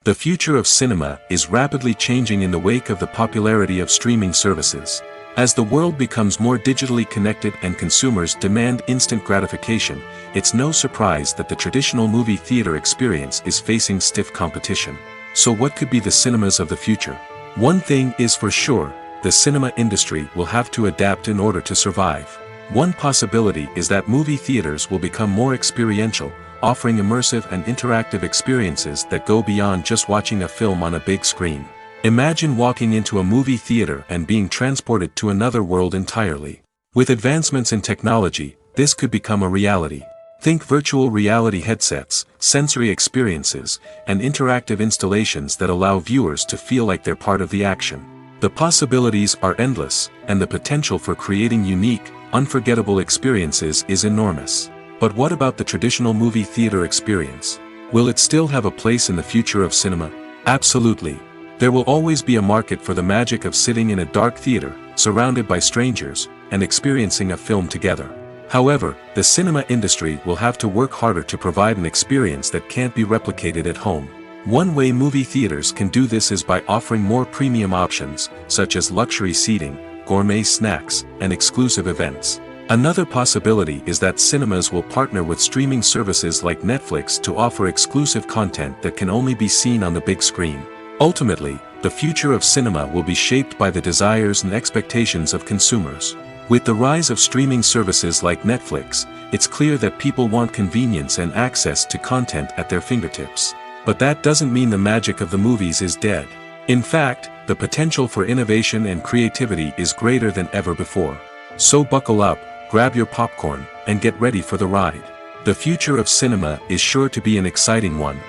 The future of cinema is rapidly changing in the wake of the popularity of streaming services. As the world becomes more digitally connected and consumers demand instant gratification, it's no surprise that the traditional movie theater experience is facing stiff competition. So what could be the cinemas of the future? One thing is for sure, the cinema industry will have to adapt in order to survive. One possibility is that movie theaters will become more experiential, offering immersive and interactive experiences that go beyond just watching a film on a big screen. Imagine walking into a movie theater and being transported to another world entirely. With advancements in technology, this could become a reality. Think virtual reality headsets, sensory experiences, and interactive installations that allow viewers to feel like they're part of the action. The possibilities are endless, and the potential for creating unique, unforgettable experiences is enormous. But what about the traditional movie theater experience? Will it still have a place in the future of cinema? Absolutely. There will always be a market for the magic of sitting in a dark theater, surrounded by strangers, and experiencing a film together. However, the cinema industry will have to work harder to provide an experience that can't be replicated at home. One way movie theaters can do this is by offering more premium options, such as luxury seating, gourmet snacks, and exclusive events. Another possibility is that cinemas will partner with streaming services like Netflix to offer exclusive content that can only be seen on the big screen. Ultimately, the future of cinema will be shaped by the desires and expectations of consumers. With the rise of streaming services like Netflix, it's clear that people want convenience and access to content at their fingertips. But that doesn't mean the magic of the movies is dead. In fact, the potential for innovation and creativity is greater than ever before. So buckle up, grab your popcorn, and get ready for the ride. The future of cinema is sure to be an exciting one.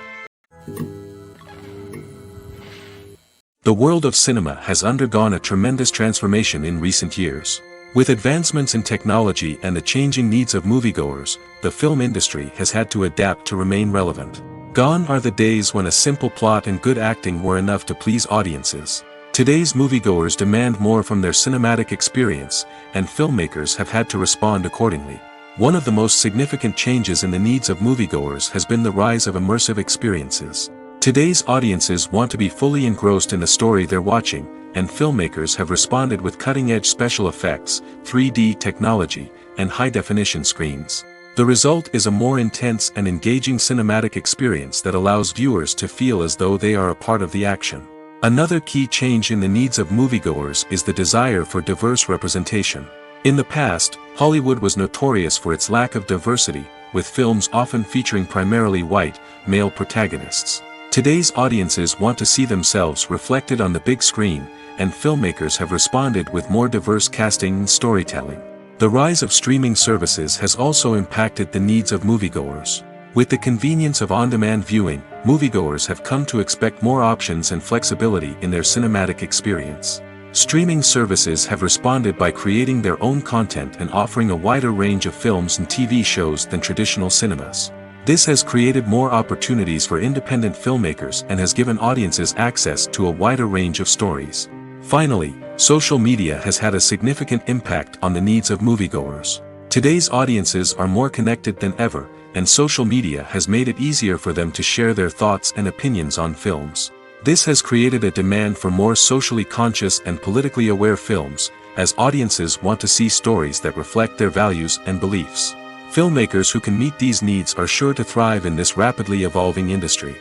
The world of cinema has undergone a tremendous transformation in recent years. With advancements in technology and the changing needs of moviegoers, the film industry has had to adapt to remain relevant. Gone are the days when a simple plot and good acting were enough to please audiences. Today's moviegoers demand more from their cinematic experience, and filmmakers have had to respond accordingly. One of the most significant changes in the needs of moviegoers has been the rise of immersive experiences. Today's audiences want to be fully engrossed in the story they're watching, and filmmakers have responded with cutting-edge special effects, 3D technology, and high-definition screens. The result is a more intense and engaging cinematic experience that allows viewers to feel as though they are a part of the action. Another key change in the needs of moviegoers is the desire for diverse representation. In the past, Hollywood was notorious for its lack of diversity, with films often featuring primarily white, male protagonists. Today's audiences want to see themselves reflected on the big screen, and filmmakers have responded with more diverse casting and storytelling. The rise of streaming services has also impacted the needs of moviegoers. With the convenience of on-demand viewing, moviegoers have come to expect more options and flexibility in their cinematic experience. Streaming services have responded by creating their own content and offering a wider range of films and TV shows than traditional cinemas. This has created more opportunities for independent filmmakers and has given audiences access to a wider range of stories. Finally, social media has had a significant impact on the needs of moviegoers. Today's audiences are more connected than ever, and social media has made it easier for them to share their thoughts and opinions on films. This has created a demand for more socially conscious and politically aware films, as audiences want to see stories that reflect their values and beliefs. Filmmakers who can meet these needs are sure to thrive in this rapidly evolving industry.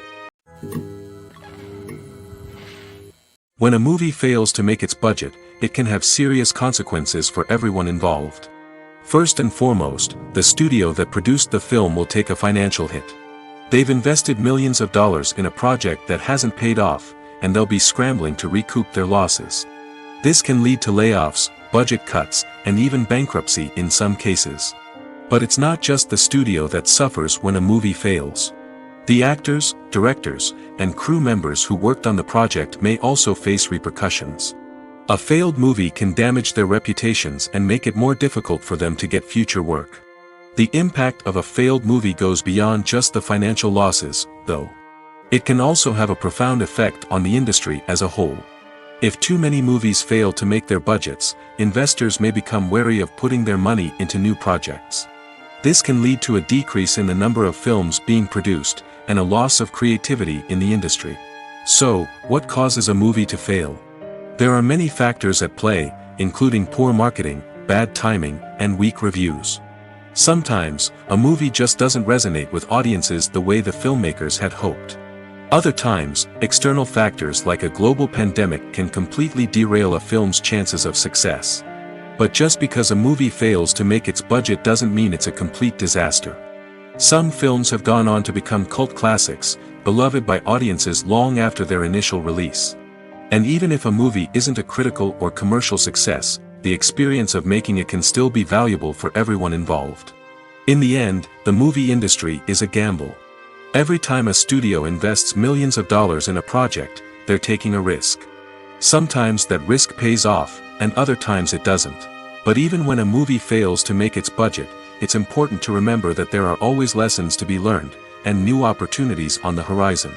When a movie fails to make its budget, it can have serious consequences for everyone involved. First and foremost, the studio that produced the film will take a financial hit. They've invested millions of dollars in a project that hasn't paid off, and they'll be scrambling to recoup their losses. This can lead to layoffs, budget cuts, and even bankruptcy in some cases. But it's not just the studio that suffers when a movie fails. The actors, directors, and crew members who worked on the project may also face repercussions. A failed movie can damage their reputations and make it more difficult for them to get future work. The impact of a failed movie goes beyond just the financial losses, though. It can also have a profound effect on the industry as a whole. If too many movies fail to make their budgets, investors may become wary of putting their money into new projects. This can lead to a decrease in the number of films being produced, and a loss of creativity in the industry. So, what causes a movie to fail? There are many factors at play, including poor marketing, bad timing, and weak reviews. Sometimes, a movie just doesn't resonate with audiences the way the filmmakers had hoped. Other times, external factors like a global pandemic can completely derail a film's chances of success. But just because a movie fails to make its budget doesn't mean it's a complete disaster. Some films have gone on to become cult classics, beloved by audiences long after their initial release. And even if a movie isn't a critical or commercial success, the experience of making it can still be valuable for everyone involved. In the end, the movie industry is a gamble. Every time a studio invests millions of dollars in a project, they're taking a risk. Sometimes that risk pays off, and other times it doesn't. But even when a movie fails to make its budget, it's important to remember that there are always lessons to be learned, and new opportunities on the horizon.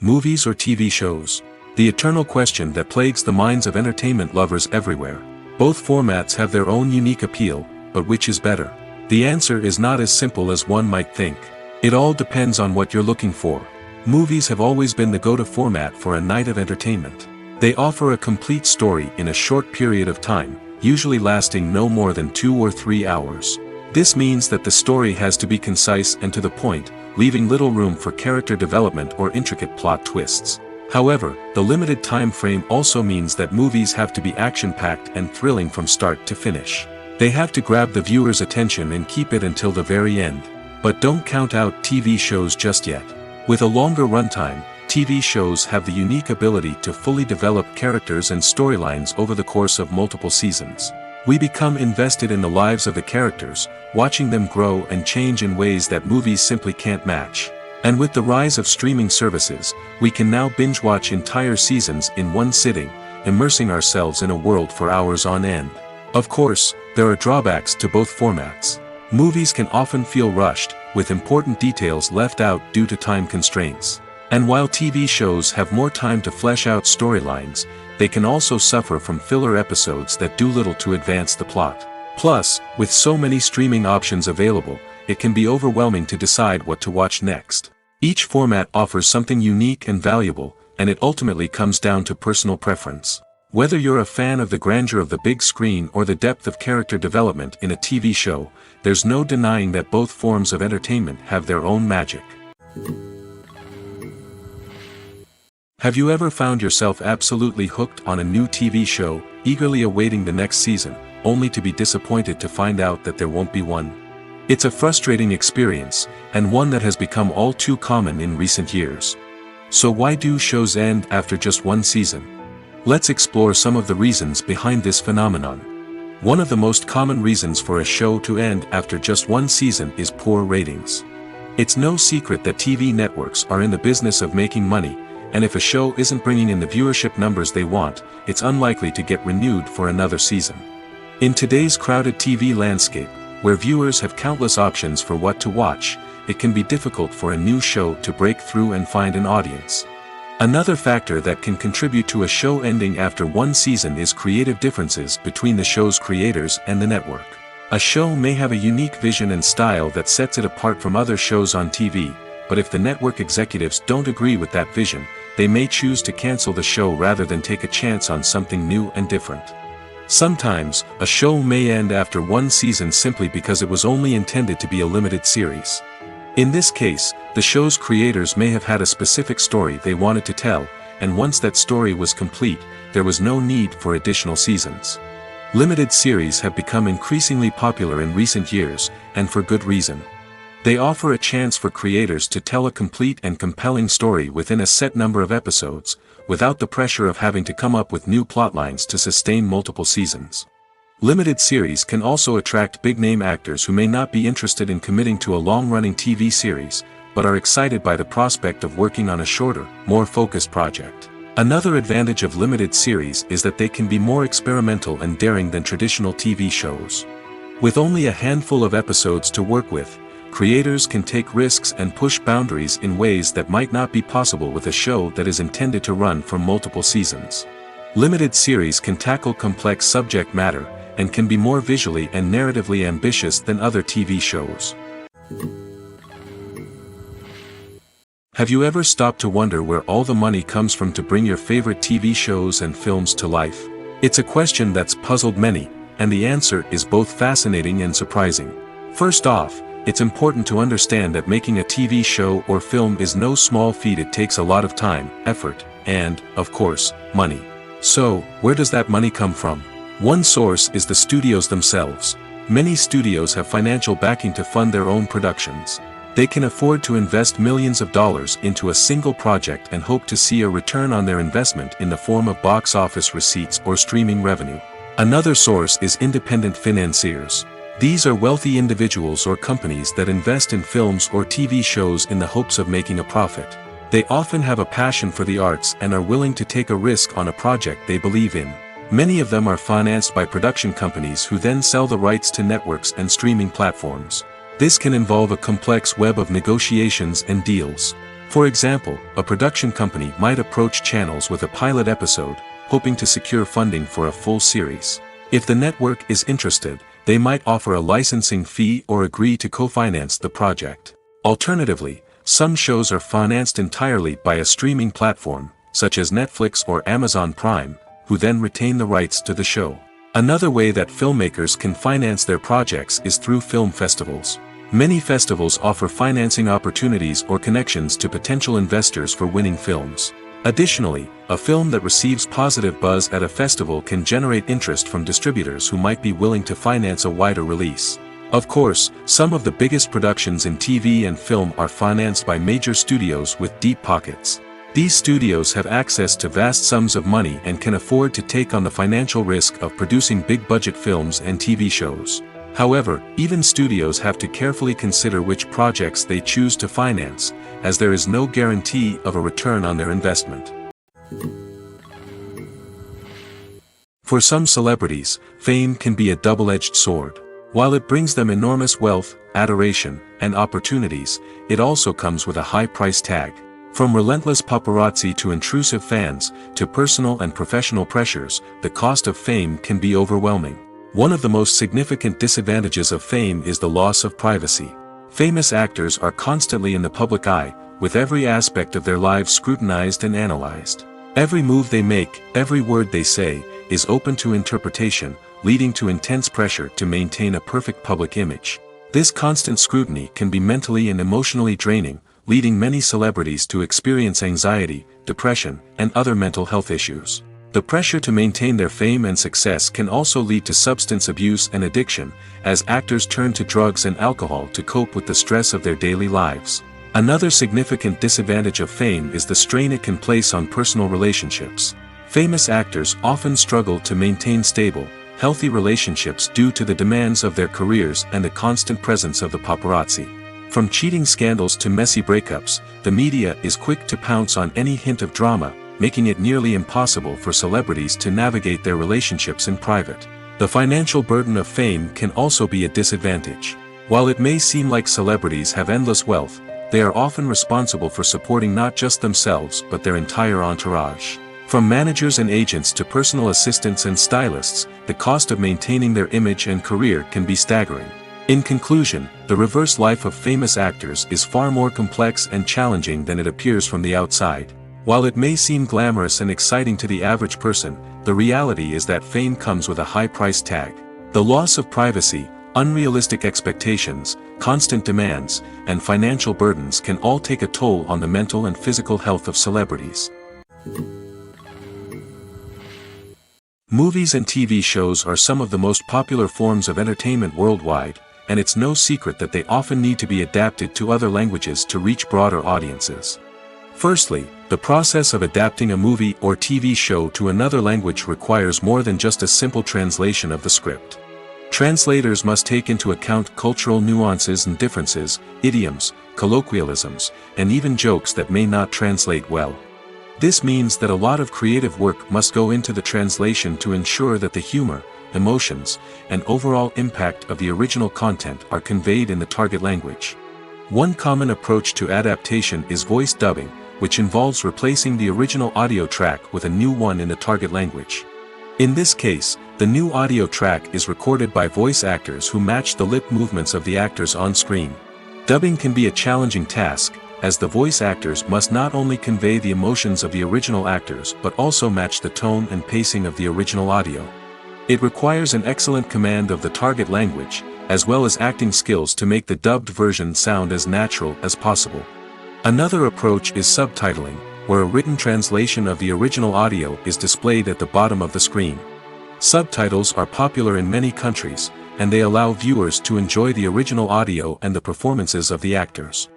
Movies or TV shows? The eternal question that plagues the minds of entertainment lovers everywhere. Both formats have their own unique appeal, but which is better? The answer is not as simple as one might think. It all depends on what you're looking for. Movies have always been the go-to format for a night of entertainment. They offer a complete story in a short period of time, usually lasting no more than 2 or 3 hours. This means that the story has to be concise and to the point, leaving little room for character development or intricate plot twists. However, the limited time frame also means that movies have to be action-packed and thrilling from start to finish. They have to grab the viewer's attention and keep it until the very end. But don't count out TV shows just yet. With a longer runtime, TV shows have the unique ability to fully develop characters and storylines over the course of multiple seasons. We become invested in the lives of the characters, watching them grow and change in ways that movies simply can't match. And with the rise of streaming services, we can now binge-watch entire seasons in one sitting, immersing ourselves in a world for hours on end. Of course, there are drawbacks to both formats. Movies can often feel rushed, with important details left out due to time constraints. And while TV shows have more time to flesh out storylines, they can also suffer from filler episodes that do little to advance the plot. Plus, with so many streaming options available, it can be overwhelming to decide what to watch next. Each format offers something unique and valuable, and it ultimately comes down to personal preference. Whether you're a fan of the grandeur of the big screen or the depth of character development in a TV show, there's no denying that both forms of entertainment have their own magic. Have you ever found yourself absolutely hooked on a new TV show, eagerly awaiting the next season, only to be disappointed to find out that there won't be one? It's a frustrating experience, and one that has become all too common in recent years. So why do shows end after just one season? Let's explore some of the reasons behind this phenomenon. One of the most common reasons for a show to end after just one season is poor ratings. It's no secret that TV networks are in the business of making money, and if a show isn't bringing in the viewership numbers they want, it's unlikely to get renewed for another season. In today's crowded TV landscape, where viewers have countless options for what to watch, it can be difficult for a new show to break through and find an audience. Another factor that can contribute to a show ending after one season is creative differences between the show's creators and the network. A show may have a unique vision and style that sets it apart from other shows on TV, but if the network executives don't agree with that vision, they may choose to cancel the show rather than take a chance on something new and different. Sometimes, a show may end after one season simply because it was only intended to be a limited series. In this case, the show's creators may have had a specific story they wanted to tell, and once that story was complete, there was no need for additional seasons. Limited series have become increasingly popular in recent years, and for good reason. They offer a chance for creators to tell a complete and compelling story within a set number of episodes, without the pressure of having to come up with new plotlines to sustain multiple seasons. Limited series can also attract big-name actors who may not be interested in committing to a long-running TV series, but are excited by the prospect of working on a shorter, more focused project. Another advantage of limited series is that they can be more experimental and daring than traditional TV shows. With only a handful of episodes to work with, creators can take risks and push boundaries in ways that might not be possible with a show that is intended to run for multiple seasons. Limited series can tackle complex subject matter, and can be more visually and narratively ambitious than other TV shows. Have you ever stopped to wonder where all the money comes from to bring your favorite TV shows and films to life? It's a question that's puzzled many, and the answer is both fascinating and surprising. First off, it's important to understand that making a TV show or film is no small feat. It takes a lot of time, effort, and, of course, money. So, where does that money come from? One source is the studios themselves. Many studios have financial backing to fund their own productions. They can afford to invest millions of dollars into a single project and hope to see a return on their investment in the form of box office receipts or streaming revenue. Another source is independent financiers. These are wealthy individuals or companies that invest in films or TV shows in the hopes of making a profit. They often have a passion for the arts and are willing to take a risk on a project they believe in. Many of them are financed by production companies who then sell the rights to networks and streaming platforms. This can involve a complex web of negotiations and deals. For example, a production company might approach channels with a pilot episode, hoping to secure funding for a full series. If the network is interested, they might offer a licensing fee or agree to co-finance the project. Alternatively, some shows are financed entirely by a streaming platform, such as Netflix or Amazon Prime, who then retain the rights to the show. Another way that filmmakers can finance their projects is through film festivals. Many festivals offer financing opportunities or connections to potential investors for winning films. Additionally, a film that receives positive buzz at a festival can generate interest from distributors who might be willing to finance a wider release. Of course, some of the biggest productions in TV and film are financed by major studios with deep pockets. These studios have access to vast sums of money and can afford to take on the financial risk of producing big-budget films and TV shows. However, even studios have to carefully consider which projects they choose to finance, as there is no guarantee of a return on their investment. For some celebrities, fame can be a double-edged sword. While it brings them enormous wealth, adoration, and opportunities, it also comes with a high price tag. From relentless paparazzi to intrusive fans, to personal and professional pressures, the cost of fame can be overwhelming. One of the most significant disadvantages of fame is the loss of privacy. Famous actors are constantly in the public eye, with every aspect of their lives scrutinized and analyzed. Every move they make, every word they say, is open to interpretation, leading to intense pressure to maintain a perfect public image. This constant scrutiny can be mentally and emotionally draining, leading many celebrities to experience anxiety, depression, and other mental health issues. The pressure to maintain their fame and success can also lead to substance abuse and addiction, as actors turn to drugs and alcohol to cope with the stress of their daily lives. Another significant disadvantage of fame is the strain it can place on personal relationships. Famous actors often struggle to maintain stable, healthy relationships due to the demands of their careers and the constant presence of the paparazzi. From cheating scandals to messy breakups, the media is quick to pounce on any hint of drama, making it nearly impossible for celebrities to navigate their relationships in private. The financial burden of fame can also be a disadvantage. While it may seem like celebrities have endless wealth, they are often responsible for supporting not just themselves but their entire entourage. From managers and agents to personal assistants and stylists, the cost of maintaining their image and career can be staggering. In conclusion, the reverse life of famous actors is far more complex and challenging than it appears from the outside. While it may seem glamorous and exciting to the average person, the reality is that fame comes with a high price tag. The loss of privacy, unrealistic expectations, constant demands, and financial burdens can all take a toll on the mental and physical health of celebrities. Movies and TV shows are some of the most popular forms of entertainment worldwide, and it's no secret that they often need to be adapted to other languages to reach broader audiences. Firstly, the process of adapting a movie or TV show to another language requires more than just a simple translation of the script. Translators must take into account cultural nuances and differences, idioms, colloquialisms, and even jokes that may not translate well. This means that a lot of creative work must go into the translation to ensure that the humor, emotions, and overall impact of the original content are conveyed in the target language. One common approach to adaptation is voice dubbing, which involves replacing the original audio track with a new one in the target language. In this case, the new audio track is recorded by voice actors who match the lip movements of the actors on screen. Dubbing can be a challenging task, as the voice actors must not only convey the emotions of the original actors but also match the tone and pacing of the original audio. It requires an excellent command of the target language, as well as acting skills to make the dubbed version sound as natural as possible. Another approach is subtitling, where a written translation of the original audio is displayed at the bottom of the screen. Subtitles are popular in many countries, and they allow viewers to enjoy the original audio and the performances of the actors.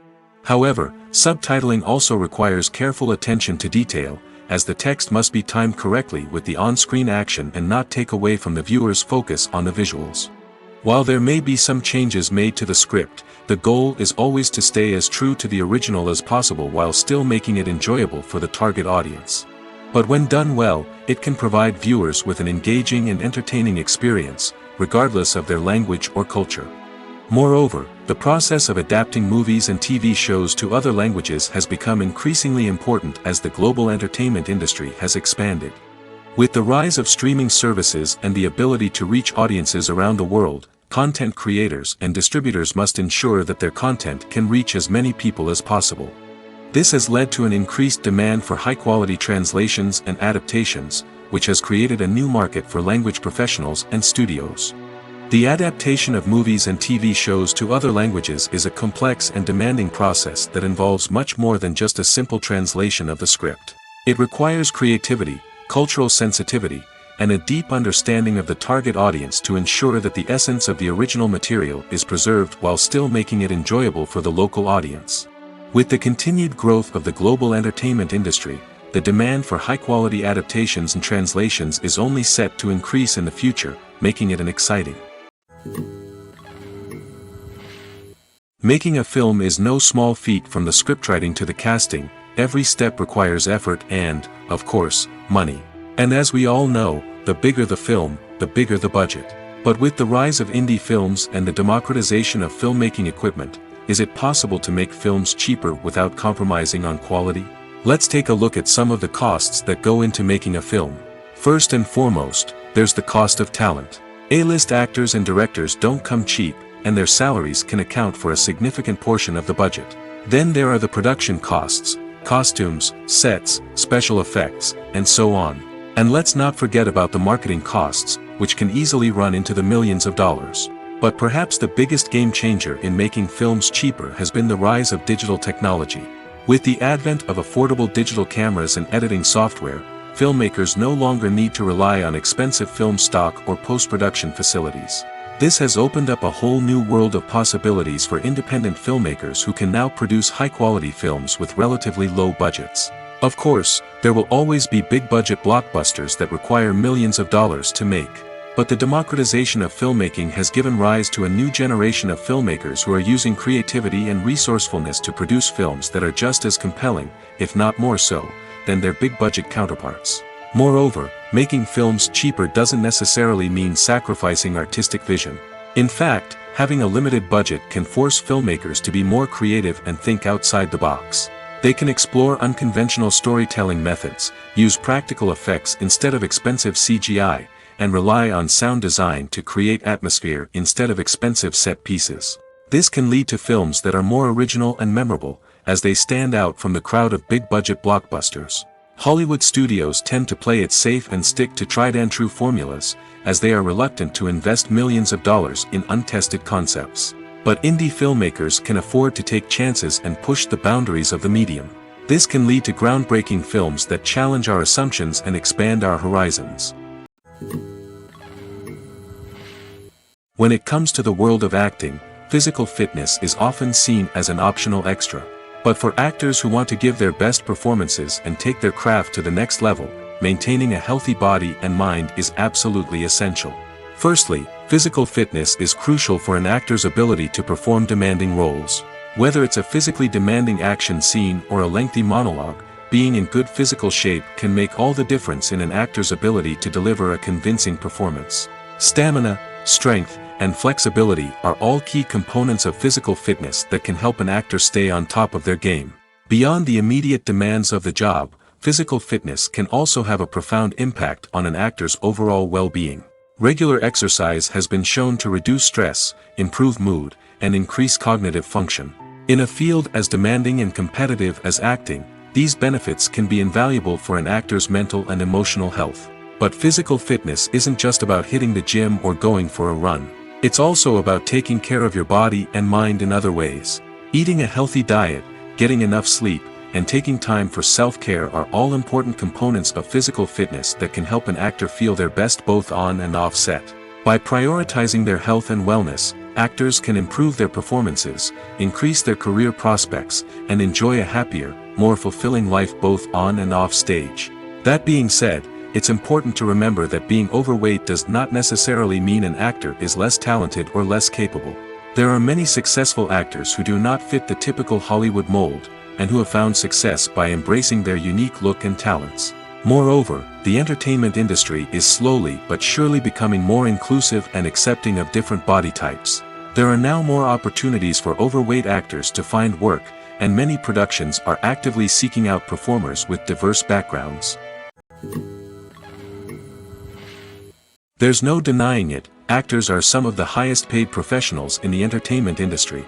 However, subtitling also requires careful attention to detail, as the text must be timed correctly with the on-screen action and not take away from the viewer's focus on the visuals. While there may be some changes made to the script, the goal is always to stay as true to the original as possible while still making it enjoyable for the target audience. But when done well, it can provide viewers with an engaging and entertaining experience, regardless of their language or culture. Moreover, the process of adapting movies and TV shows to other languages has become increasingly important as the global entertainment industry has expanded. With the rise of streaming services and the ability to reach audiences around the world, content creators and distributors must ensure that their content can reach as many people as possible. This has led to an increased demand for high-quality translations and adaptations, which has created a new market for language professionals and studios. The adaptation of movies and TV shows to other languages is a complex and demanding process that involves much more than just a simple translation of the script. It requires creativity, cultural sensitivity, and a deep understanding of the target audience to ensure that the essence of the original material is preserved while still making it enjoyable for the local audience. With the continued growth of the global entertainment industry, the demand for high-quality adaptations and translations is only set to increase in the future, making it an exciting. Making a film is no small feat. From the scriptwriting to the casting, every step requires effort and, of course, money. And as we all know, the bigger the film, the bigger the budget. But with the rise of indie films and the democratization of filmmaking equipment, is it possible to make films cheaper without compromising on quality? Let's take a look at some of the costs that go into making a film. First and foremost, there's the cost of talent. A-list actors and directors don't come cheap, and their salaries can account for a significant portion of the budget. Then there are the production costs, costumes, sets, special effects, and so on. And let's not forget about the marketing costs, which can easily run into the millions of dollars. But perhaps the biggest game changer in making films cheaper has been the rise of digital technology. With the advent of affordable digital cameras and editing software, filmmakers no longer need to rely on expensive film stock or post-production facilities. This has opened up a whole new world of possibilities for independent filmmakers who can now produce high-quality films with relatively low budgets. Of course, there will always be big-budget blockbusters that require millions of dollars to make. But the democratization of filmmaking has given rise to a new generation of filmmakers who are using creativity and resourcefulness to produce films that are just as compelling, if not more so, than their big-budget counterparts. Moreover, making films cheaper doesn't necessarily mean sacrificing artistic vision. In fact, having a limited budget can force filmmakers to be more creative and think outside the box. They can explore unconventional storytelling methods, use practical effects instead of expensive CGI, and rely on sound design to create atmosphere instead of expensive set pieces. This can lead to films that are more original and memorable, as they stand out from the crowd of big-budget blockbusters. Hollywood studios tend to play it safe and stick to tried-and-true formulas, as they are reluctant to invest millions of dollars in untested concepts. But indie filmmakers can afford to take chances and push the boundaries of the medium. This can lead to groundbreaking films that challenge our assumptions and expand our horizons. When it comes to the world of acting, physical fitness is often seen as an optional extra. But for actors who want to give their best performances and take their craft to the next level, maintaining a healthy body and mind is absolutely essential. Firstly, physical fitness is crucial for an actor's ability to perform demanding roles. Whether it's a physically demanding action scene or a lengthy monologue, being in good physical shape can make all the difference in an actor's ability to deliver a convincing performance. Stamina, strength, and flexibility are all key components of physical fitness that can help an actor stay on top of their game. Beyond the immediate demands of the job, physical fitness can also have a profound impact on an actor's overall well-being. Regular exercise has been shown to reduce stress, improve mood, and increase cognitive function. In a field as demanding and competitive as acting, these benefits can be invaluable for an actor's mental and emotional health. But physical fitness isn't just about hitting the gym or going for a run. It's also about taking care of your body and mind in other ways. Eating a healthy diet, getting enough sleep, and taking time for self-care are all important components of physical fitness that can help an actor feel their best both on and off set. By prioritizing their health and wellness, actors can improve their performances, increase their career prospects, and enjoy a happier, more fulfilling life both on and off stage. That being said, it's important to remember that being overweight does not necessarily mean an actor is less talented or less capable. There are many successful actors who do not fit the typical Hollywood mold, and who have found success by embracing their unique look and talents. Moreover, the entertainment industry is slowly but surely becoming more inclusive and accepting of different body types. There are now more opportunities for overweight actors to find work, and many productions are actively seeking out performers with diverse backgrounds. There's no denying it, actors are some of the highest paid professionals in the entertainment industry.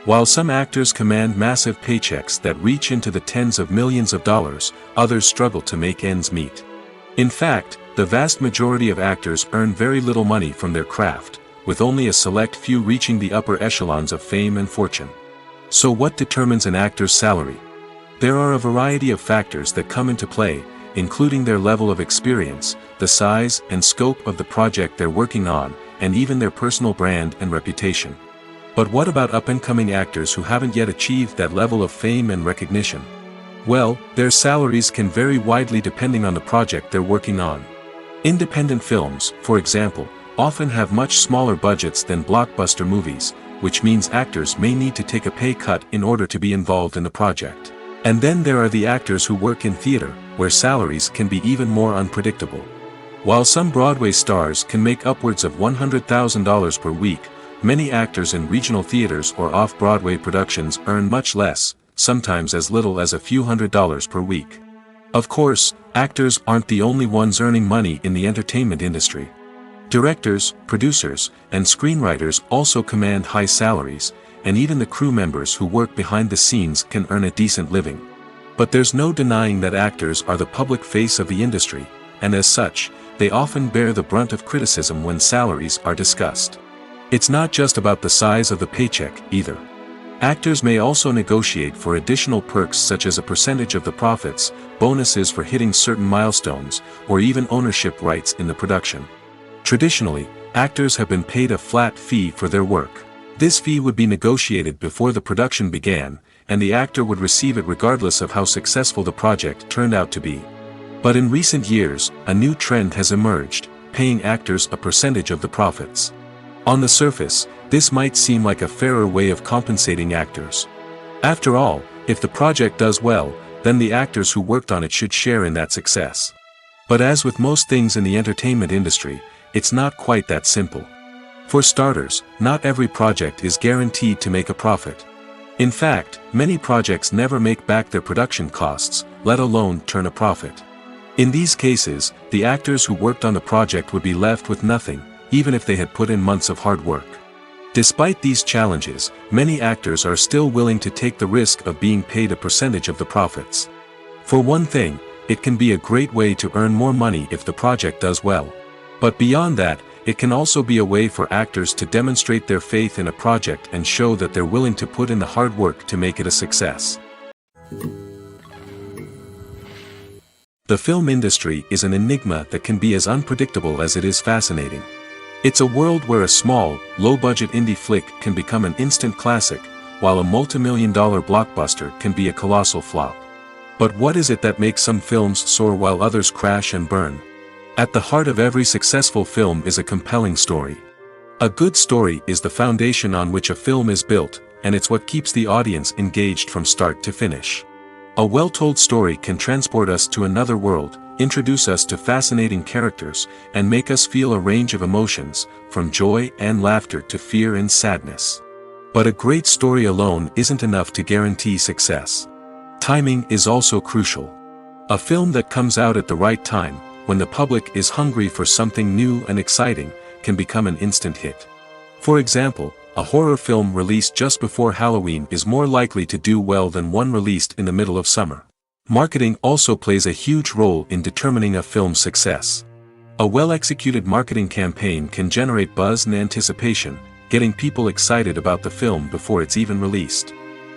While some actors command massive paychecks that reach into the tens of millions of dollars, others struggle to make ends meet. In fact, the vast majority of actors earn very little money from their craft, with only a select few reaching the upper echelons of fame and fortune. So what determines an actor's salary? There are a variety of factors that come into play, including their level of experience, the size and scope of the project they're working on, and even their personal brand and reputation. But what about up-and-coming actors who haven't yet achieved that level of fame and recognition? Well, their salaries can vary widely depending on the project they're working on. Independent films, for example, often have much smaller budgets than blockbuster movies, which means actors may need to take a pay cut in order to be involved in the project. And then there are the actors who work in theater, where salaries can be even more unpredictable. While some Broadway stars can make upwards of $100,000 per week, many actors in regional theaters or off-Broadway productions earn much less, sometimes as little as a few $100s per week. Of course, actors aren't the only ones earning money in the entertainment industry. Directors, producers, and screenwriters also command high salaries, and even the crew members who work behind the scenes can earn a decent living. But there's no denying that actors are the public face of the industry, and as such, they often bear the brunt of criticism when salaries are discussed. It's not just about the size of the paycheck, either. Actors may also negotiate for additional perks such as a percentage of the profits, bonuses for hitting certain milestones, or even ownership rights in the production. Traditionally, actors have been paid a flat fee for their work. This fee would be negotiated before the production began, and the actor would receive it regardless of how successful the project turned out to be. But in recent years, a new trend has emerged. paying actors a percentage of the profits. On the surface, this might seem like a fairer way of compensating actors. After all, if the project does well, then the actors who worked on it should share in that success. But as with most things in the entertainment industry, it's not quite that simple. For starters, not every project is guaranteed to make a profit. In fact, many projects never make back their production costs, let alone turn a profit. In these cases, the actors who worked on the project would be left with nothing, even if they had put in months of hard work. Despite these challenges, many actors are still willing to take the risk of being paid a percentage of the profits. For one thing, it can be a great way to earn more money if the project does well. But beyond that, it can also be a way for actors to demonstrate their faith in a project and show that they're willing to put in the hard work to make it a success. The film industry is an enigma that can be as unpredictable as it is fascinating. It's a world where a small, low-budget indie flick can become an instant classic, while a multi-million-dollar blockbuster can be a colossal flop. But what is it that makes some films soar while others crash and burn? At the heart of every successful film is a compelling story. A good story is the foundation on which a film is built, and it's what keeps the audience engaged from start to finish. A well-told story can transport us to another world, introduce us to fascinating characters, and make us feel a range of emotions, from joy and laughter to fear and sadness. But a great story alone isn't enough to guarantee success. Timing is also crucial. A film that comes out at the right time, when the public is hungry for something new and exciting, can become an instant hit. For example, a horror film released just before Halloween is more likely to do well than one released in the middle of summer. Marketing also plays a huge role in determining a film's success. A well-executed marketing campaign can generate buzz and anticipation, getting people excited about the film before it's even released.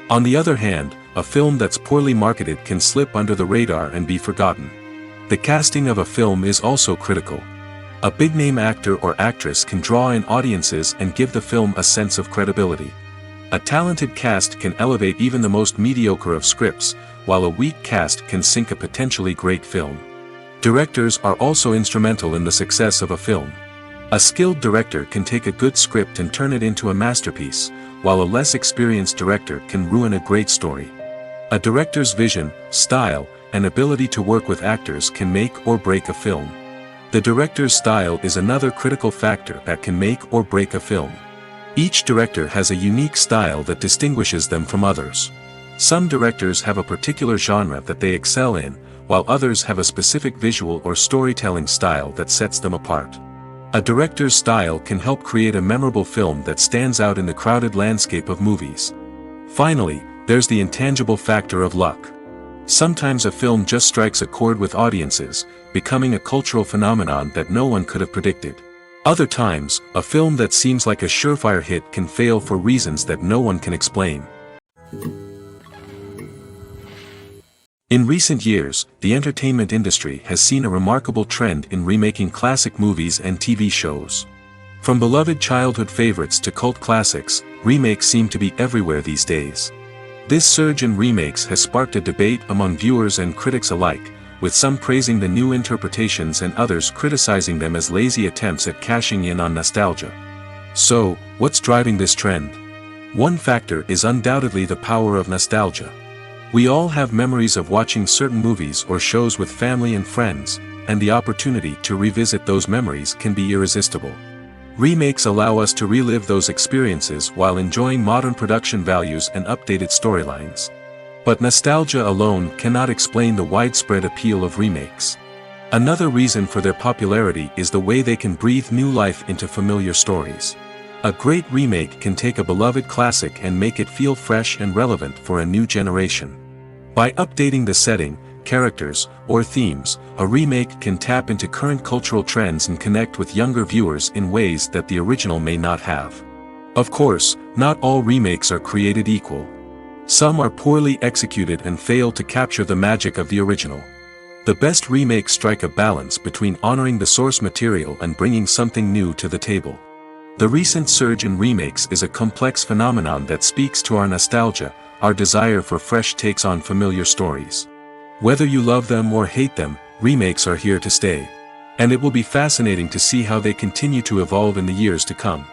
On the other hand, a film that's poorly marketed can slip under the radar and be forgotten. The casting of a film is also critical. A big-name actor or actress can draw in audiences and give the film a sense of credibility. A talented cast can elevate even the most mediocre of scripts, while a weak cast can sink a potentially great film. Directors are also instrumental in the success of a film. A skilled director can take a good script and turn it into a masterpiece, while a less experienced director can ruin a great story. A director's vision, style, and ability to work with actors can make or break a film. The director's style is another critical factor that can make or break a film. Each director has a unique style that distinguishes them from others. Some directors have a particular genre that they excel in, while others have a specific visual or storytelling style that sets them apart. A director's style can help create a memorable film that stands out in the crowded landscape of movies. Finally, there's the intangible factor of luck. Sometimes a film just strikes a chord with audiences, becoming a cultural phenomenon that no one could have predicted. Other times, a film that seems like a surefire hit can fail for reasons that no one can explain. In recent years, the entertainment industry has seen a remarkable trend in remaking classic movies and TV shows. From beloved childhood favorites to cult classics, remakes seem to be everywhere these days. This surge in remakes has sparked a debate among viewers and critics alike, with some praising the new interpretations and others criticizing them as lazy attempts at cashing in on nostalgia. So, what's driving this trend? One factor is undoubtedly the power of nostalgia. We all have memories of watching certain movies or shows with family and friends, and the opportunity to revisit those memories can be irresistible. Remakes allow us to relive those experiences while enjoying modern production values and updated storylines. But nostalgia alone cannot explain the widespread appeal of remakes. Another reason for their popularity is the way they can breathe new life into familiar stories. A great remake can take a beloved classic and make it feel fresh and relevant for a new generation. By updating the setting, characters, or themes, a remake can tap into current cultural trends and connect with younger viewers in ways that the original may not have. Of course, not all remakes are created equal. Some are poorly executed and fail to capture the magic of the original. The best remakes strike a balance between honoring the source material and bringing something new to the table. The recent surge in remakes is a complex phenomenon that speaks to our nostalgia, our desire for fresh takes on familiar stories. Whether you love them or hate them, remakes are here to stay. And it will be fascinating to see how they continue to evolve in the years to come.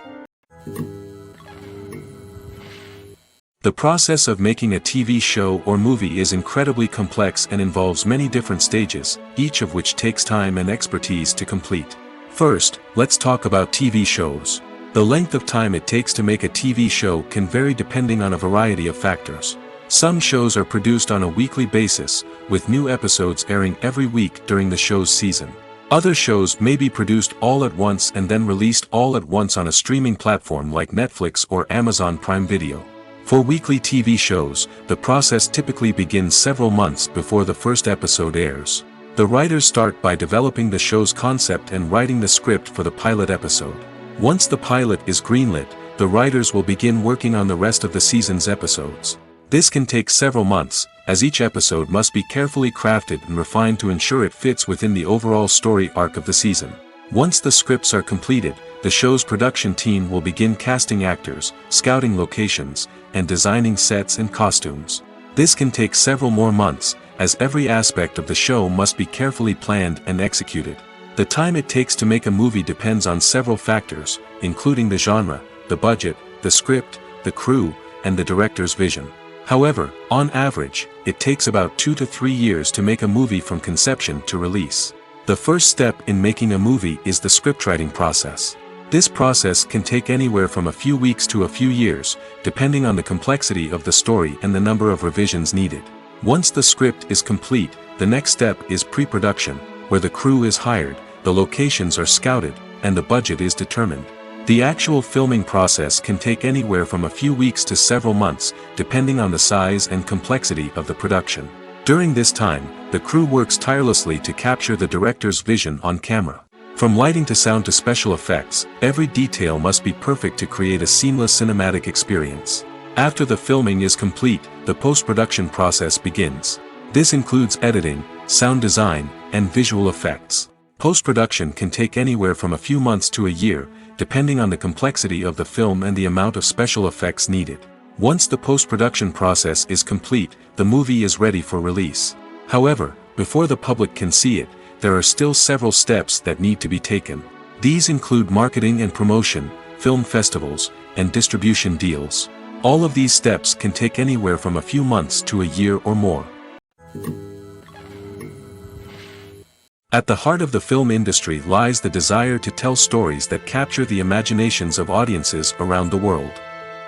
The process of making a TV show or movie is incredibly complex and involves many different stages, each of which takes time and expertise to complete. First, let's talk about TV shows. The length of time it takes to make a TV show can vary depending on a variety of factors. Some shows are produced on a weekly basis, with new episodes airing every week during the show's season. Other shows may be produced all at once and then released all at once on a streaming platform like Netflix or Amazon Prime Video. For weekly TV shows, the process typically begins several months before the first episode airs. The writers start by developing the show's concept and writing the script for the pilot episode. Once the pilot is greenlit, the writers will begin working on the rest of the season's episodes. This can take several months, as each episode must be carefully crafted and refined to ensure it fits within the overall story arc of the season. Once the scripts are completed, the show's production team will begin casting actors, scouting locations, and designing sets and costumes. This can take several more months, as every aspect of the show must be carefully planned and executed. The time it takes to make a movie depends on several factors, including the genre, the budget, the script, the crew, and the director's vision. However, on average, it takes about 2 to 3 years to make a movie from conception to release. The first step in making a movie is the scriptwriting process. This process can take anywhere from a few weeks to a few years, depending on the complexity of the story and the number of revisions needed. Once the script is complete, the next step is pre-production, where the crew is hired, the locations are scouted, and the budget is determined. The actual filming process can take anywhere from a few weeks to several months, depending on the size and complexity of the production. During this time, the crew works tirelessly to capture the director's vision on camera. From lighting to sound to special effects, every detail must be perfect to create a seamless cinematic experience. After the filming is complete, the post-production process begins. This includes editing, sound design, and visual effects. Post-production can take anywhere from a few months to a year, depending on the complexity of the film and the amount of special effects needed. Once the post-production process is complete, the movie is ready for release. However, before the public can see it, there are still several steps that need to be taken. These include marketing and promotion, film festivals, and distribution deals. All of these steps can take anywhere from a few months to a year or more. At the heart of the film industry lies the desire to tell stories that capture the imaginations of audiences around the world.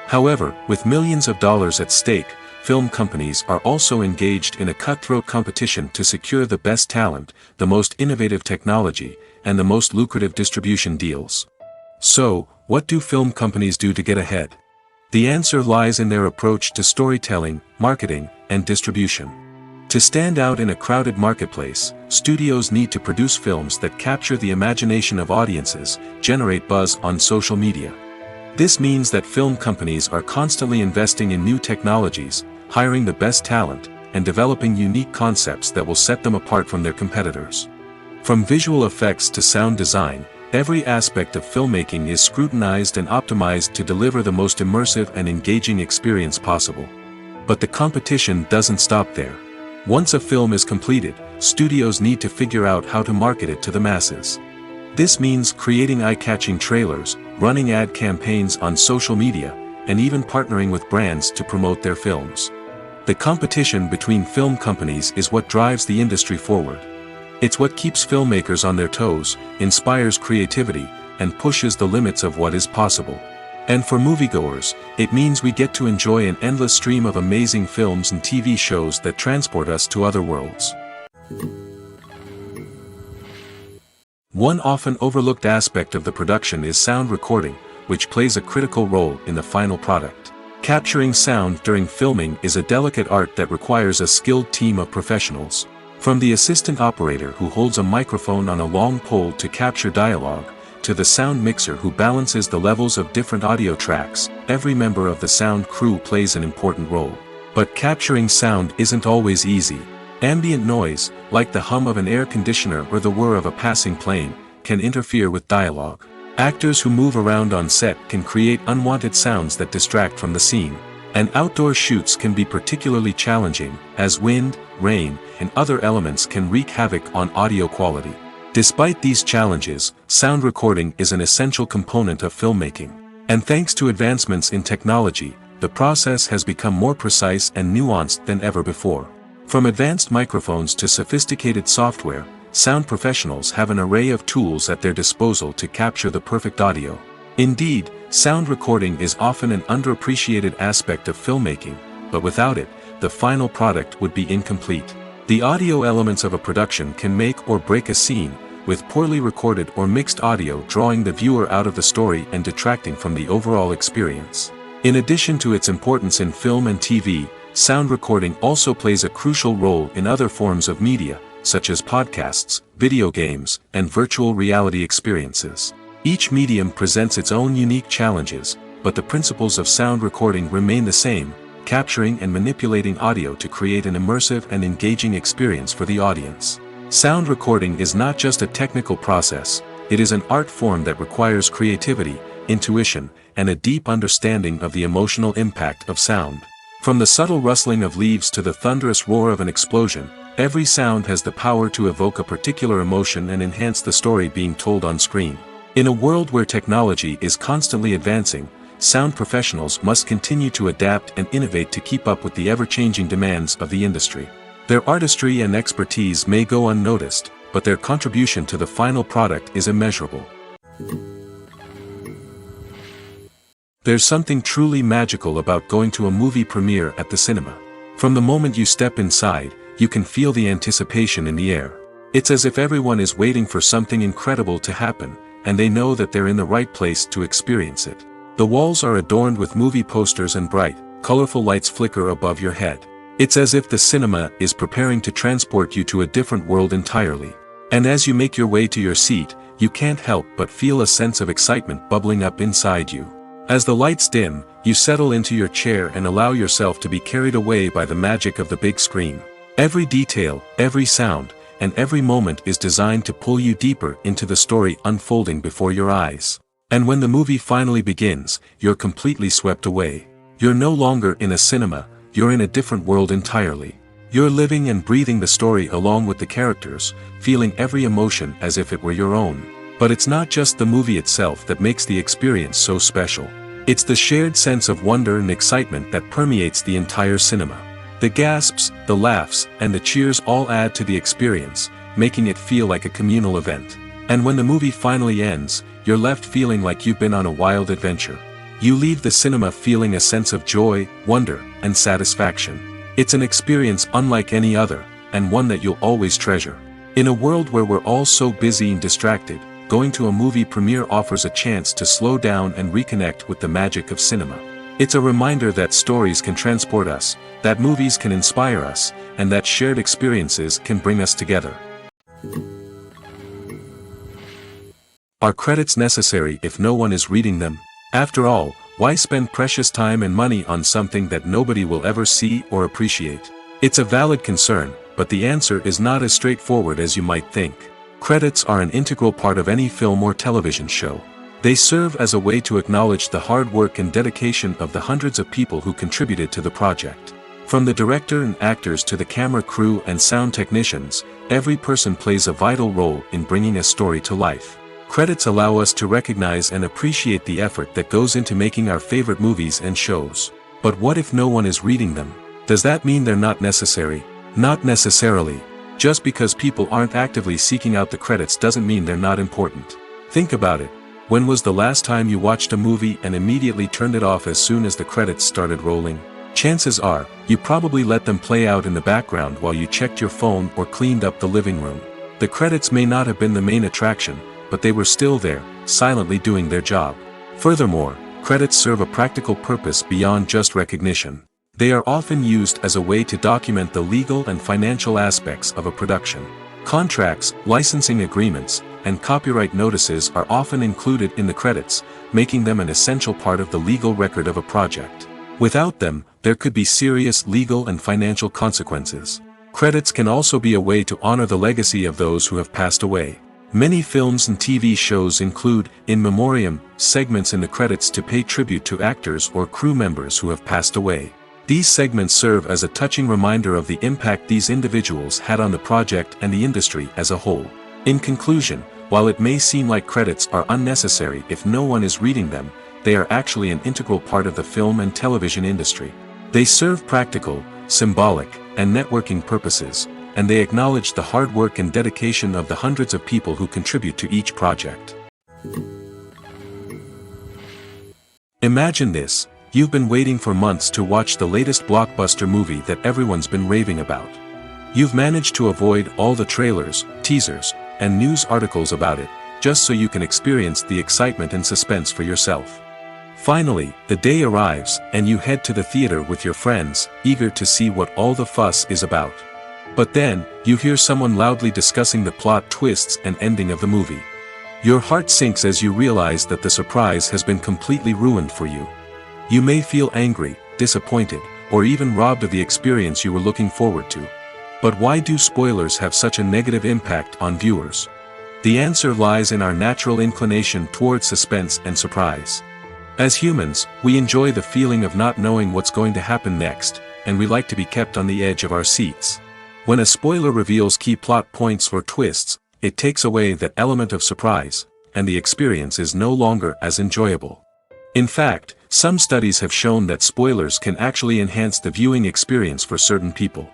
However, with millions of dollars at stake, film companies are also engaged in a cutthroat competition to secure the best talent, the most innovative technology, and the most lucrative distribution deals. So, what do film companies do to get ahead? The answer lies in their approach to storytelling, marketing, and distribution. To stand out in a crowded marketplace, studios need to produce films that capture the imagination of audiences, generate buzz on social media. This means that film companies are constantly investing in new technologies, hiring the best talent, and developing unique concepts that will set them apart from their competitors. From visual effects to sound design, every aspect of filmmaking is scrutinized and optimized to deliver the most immersive and engaging experience possible. But the competition doesn't stop there. Once a film is completed, studios need to figure out how to market it to the masses. This means creating eye-catching trailers, running ad campaigns on social media, and even partnering with brands to promote their films. The competition between film companies is what drives the industry forward. It's what keeps filmmakers on their toes, inspires creativity, and pushes the limits of what is possible. And for moviegoers, it means we get to enjoy an endless stream of amazing films and TV shows that transport us to other worlds. One often overlooked aspect of the production is sound recording, which plays a critical role in the final product. Capturing sound during filming is a delicate art that requires a skilled team of professionals. From the assistant operator who holds a microphone on a long pole to capture dialogue, to the sound mixer who balances the levels of different audio tracks, every member of the sound crew plays an important role. But capturing sound isn't always easy. Ambient noise, like the hum of an air conditioner or the whir of a passing plane, can interfere with dialogue. Actors who move around on set can create unwanted sounds that distract from the scene. And outdoor shoots can be particularly challenging, as wind, rain, and other elements can wreak havoc on audio quality. Despite these challenges, sound recording is an essential component of filmmaking. And thanks to advancements in technology, the process has become more precise and nuanced than ever before. From advanced microphones to sophisticated software, sound professionals have an array of tools at their disposal to capture the perfect audio. Indeed, sound recording is often an underappreciated aspect of filmmaking, but without it, the final product would be incomplete. The audio elements of a production can make or break a scene, with poorly recorded or mixed audio drawing the viewer out of the story and detracting from the overall experience. In addition to its importance in film and TV, sound recording also plays a crucial role in other forms of media, such as podcasts, video games, and virtual reality experiences. Each medium presents its own unique challenges, but the principles of sound recording remain the same, capturing and manipulating audio to create an immersive and engaging experience for the audience. Sound recording is not just a technical process, it is an art form that requires creativity, intuition, and a deep understanding of the emotional impact of sound. From the subtle rustling of leaves to the thunderous roar of an explosion, every sound has the power to evoke a particular emotion and enhance the story being told on screen. In a world where technology is constantly advancing, sound professionals must continue to adapt and innovate to keep up with the ever-changing demands of the industry. Their artistry and expertise may go unnoticed, but their contribution to the final product is immeasurable. There's something truly magical about going to a movie premiere at the cinema. From the moment you step inside, you can feel the anticipation in the air. It's as if everyone is waiting for something incredible to happen, and they know that they're in the right place to experience it. The walls are adorned with movie posters and bright, colorful lights flicker above your head. It's as if the cinema is preparing to transport you to a different world entirely. And as you make your way to your seat, you can't help but feel a sense of excitement bubbling up inside you. As the lights dim, you settle into your chair and allow yourself to be carried away by the magic of the big screen. Every detail, every sound, and every moment is designed to pull you deeper into the story unfolding before your eyes. And when the movie finally begins, you're completely swept away. You're no longer in a cinema, you're in a different world entirely. You're living and breathing the story along with the characters, feeling every emotion as if it were your own. But it's not just the movie itself that makes the experience so special. It's the shared sense of wonder and excitement that permeates the entire cinema. The gasps, the laughs, and the cheers all add to the experience, making it feel like a communal event. And when the movie finally ends, you're left feeling like you've been on a wild adventure. You leave the cinema feeling a sense of joy, wonder, and satisfaction. It's an experience unlike any other, and one that you'll always treasure. In a world where we're all so busy and distracted, going to a movie premiere offers a chance to slow down and reconnect with the magic of cinema. It's a reminder that stories can transport us, that movies can inspire us, and that shared experiences can bring us together. Are credits necessary if no one is reading them? After all, why spend precious time and money on something that nobody will ever see or appreciate? It's a valid concern, but the answer is not as straightforward as you might think. Credits are an integral part of any film or television show. They serve as a way to acknowledge the hard work and dedication of the hundreds of people who contributed to the project. From the director and actors to the camera crew and sound technicians, every person plays a vital role in bringing a story to life. Credits allow us to recognize and appreciate the effort that goes into making our favorite movies and shows. But what if no one is reading them? Does that mean they're not necessary? Not necessarily. Just because people aren't actively seeking out the credits doesn't mean they're not important. Think about it. When was the last time you watched a movie and immediately turned it off as soon as the credits started rolling? Chances are, you probably let them play out in the background while you checked your phone or cleaned up the living room. The credits may not have been the main attraction, but they were still there, silently doing their job. Furthermore, credits serve a practical purpose beyond just recognition. They are often used as a way to document the legal and financial aspects of a production. Contracts, licensing agreements, and copyright notices are often included in the credits, making them an essential part of the legal record of a project. Without them, there could be serious legal and financial consequences. Credits can also be a way to honor the legacy of those who have passed away. Many films and TV shows include, in memoriam, segments in the credits to pay tribute to actors or crew members who have passed away. These segments serve as a touching reminder of the impact these individuals had on the project and the industry as a whole. In conclusion, while it may seem like credits are unnecessary if no one is reading them, they are actually an integral part of the film and television industry. They serve practical, symbolic, and networking purposes, and they acknowledge the hard work and dedication of the hundreds of people who contribute to each project. Imagine this: you've been waiting for months to watch the latest blockbuster movie that everyone's been raving about. You've managed to avoid all the trailers, teasers, and news articles about it, just so you can experience the excitement and suspense for yourself. Finally, the day arrives, and you head to the theater with your friends, eager to see what all the fuss is about. But then, you hear someone loudly discussing the plot twists and ending of the movie. Your heart sinks as you realize that the surprise has been completely ruined for you. You may feel angry, disappointed, or even robbed of the experience you were looking forward to. But why do spoilers have such a negative impact on viewers? The answer lies in our natural inclination towards suspense and surprise. As humans, we enjoy the feeling of not knowing what's going to happen next, and we like to be kept on the edge of our seats. When a spoiler reveals key plot points or twists, it takes away that element of surprise, and the experience is no longer as enjoyable. In fact, some studies have shown that spoilers can actually enhance the viewing experience for certain people.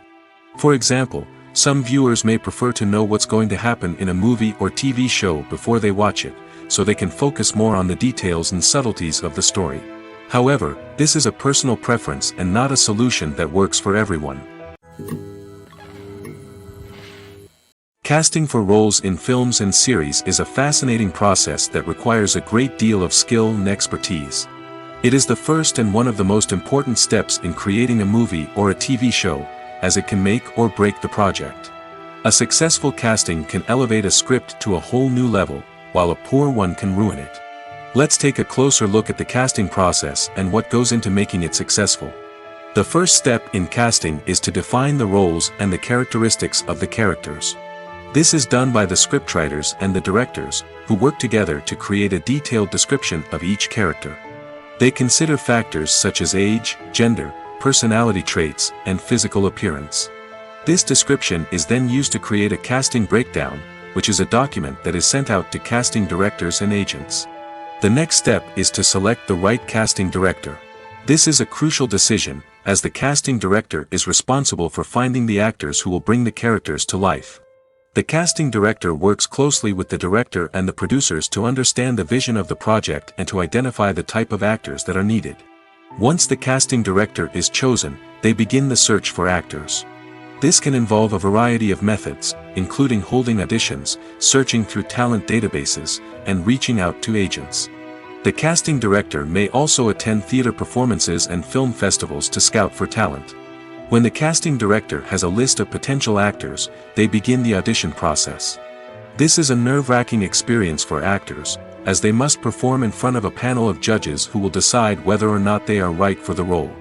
For example, some viewers may prefer to know what's going to happen in a movie or TV show before they watch it, so they can focus more on the details and subtleties of the story. However, this is a personal preference and not a solution that works for everyone. Casting for roles in films and series is a fascinating process that requires a great deal of skill and expertise. It is the first and one of the most important steps in creating a movie or a TV show, as it can make or break the project. A successful casting can elevate a script to a whole new level, while a poor one can ruin it. Let's take a closer look at the casting process and what goes into making it successful. The first step in casting is to define the roles and the characteristics of the characters. This is done by the scriptwriters and the directors, who work together to create a detailed description of each character. They consider factors such as age, gender, personality traits, and physical appearance. This description is then used to create a casting breakdown, which is a document that is sent out to casting directors and agents. The next step is to select the right casting director. This is a crucial decision, as the casting director is responsible for finding the actors who will bring the characters to life. The casting director works closely with the director and the producers to understand the vision of the project and to identify the type of actors that are needed. Once the casting director is chosen, they begin the search for actors. This can involve a variety of methods, including holding auditions, searching through talent databases, and reaching out to agents. The casting director may also attend theater performances and film festivals to scout for talent. When the casting director has a list of potential actors, they begin the audition process. This is a nerve-wracking experience for actors, as they must perform in front of a panel of judges who will decide whether or not they are right for the role.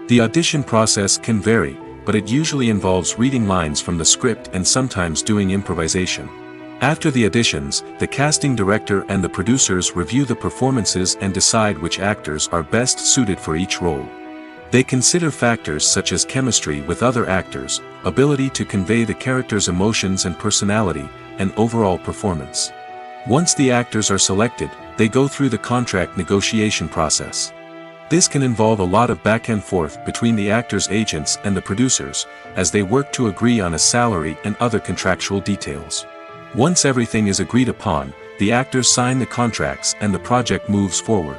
The audition process can vary, but it usually involves reading lines from the script and sometimes doing improvisation. After the auditions, the casting director and the producers review the performances and decide which actors are best suited for each role. They consider factors such as chemistry with other actors, ability to convey the character's emotions and personality, and overall performance. Once the actors are selected, they go through the contract negotiation process. This can involve a lot of back and forth between the actors' agents and the producers, as they work to agree on a salary and other contractual details. Once everything is agreed upon, the actors sign the contracts and the project moves forward.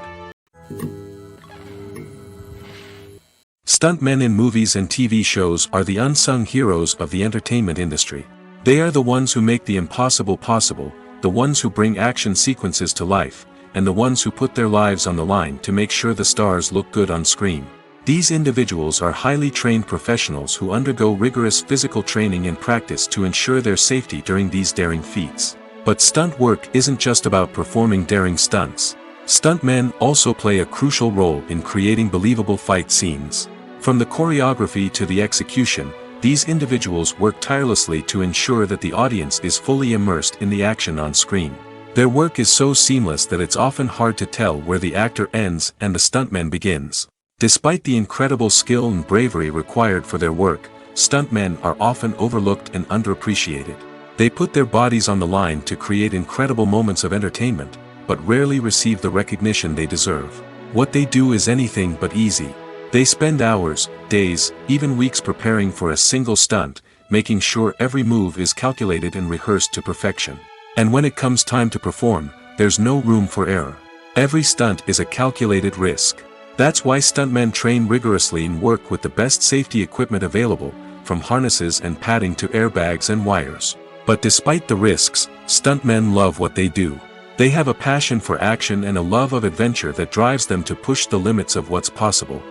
Stuntmen in movies and TV shows are the unsung heroes of the entertainment industry. They are the ones who make the impossible possible, the ones who bring action sequences to life, and the ones who put their lives on the line to make sure the stars look good on screen. These individuals are highly trained professionals who undergo rigorous physical training and practice to ensure their safety during these daring feats. But stunt work isn't just about performing daring stunts. Stuntmen also play a crucial role in creating believable fight scenes. From the choreography to the execution, these individuals work tirelessly to ensure that the audience is fully immersed in the action on screen. Their work is so seamless that it's often hard to tell where the actor ends and the stuntman begins. Despite the incredible skill and bravery required for their work, stuntmen are often overlooked and underappreciated. They put their bodies on the line to create incredible moments of entertainment, but rarely receive the recognition they deserve. What they do is anything but easy. They spend hours, days, even weeks preparing for a single stunt, making sure every move is calculated and rehearsed to perfection. And when it comes time to perform, there's no room for error. Every stunt is a calculated risk. That's why stuntmen train rigorously and work with the best safety equipment available, from harnesses and padding to airbags and wires. But despite the risks, stuntmen love what they do. They have a passion for action and a love of adventure that drives them to push the limits of what's possible.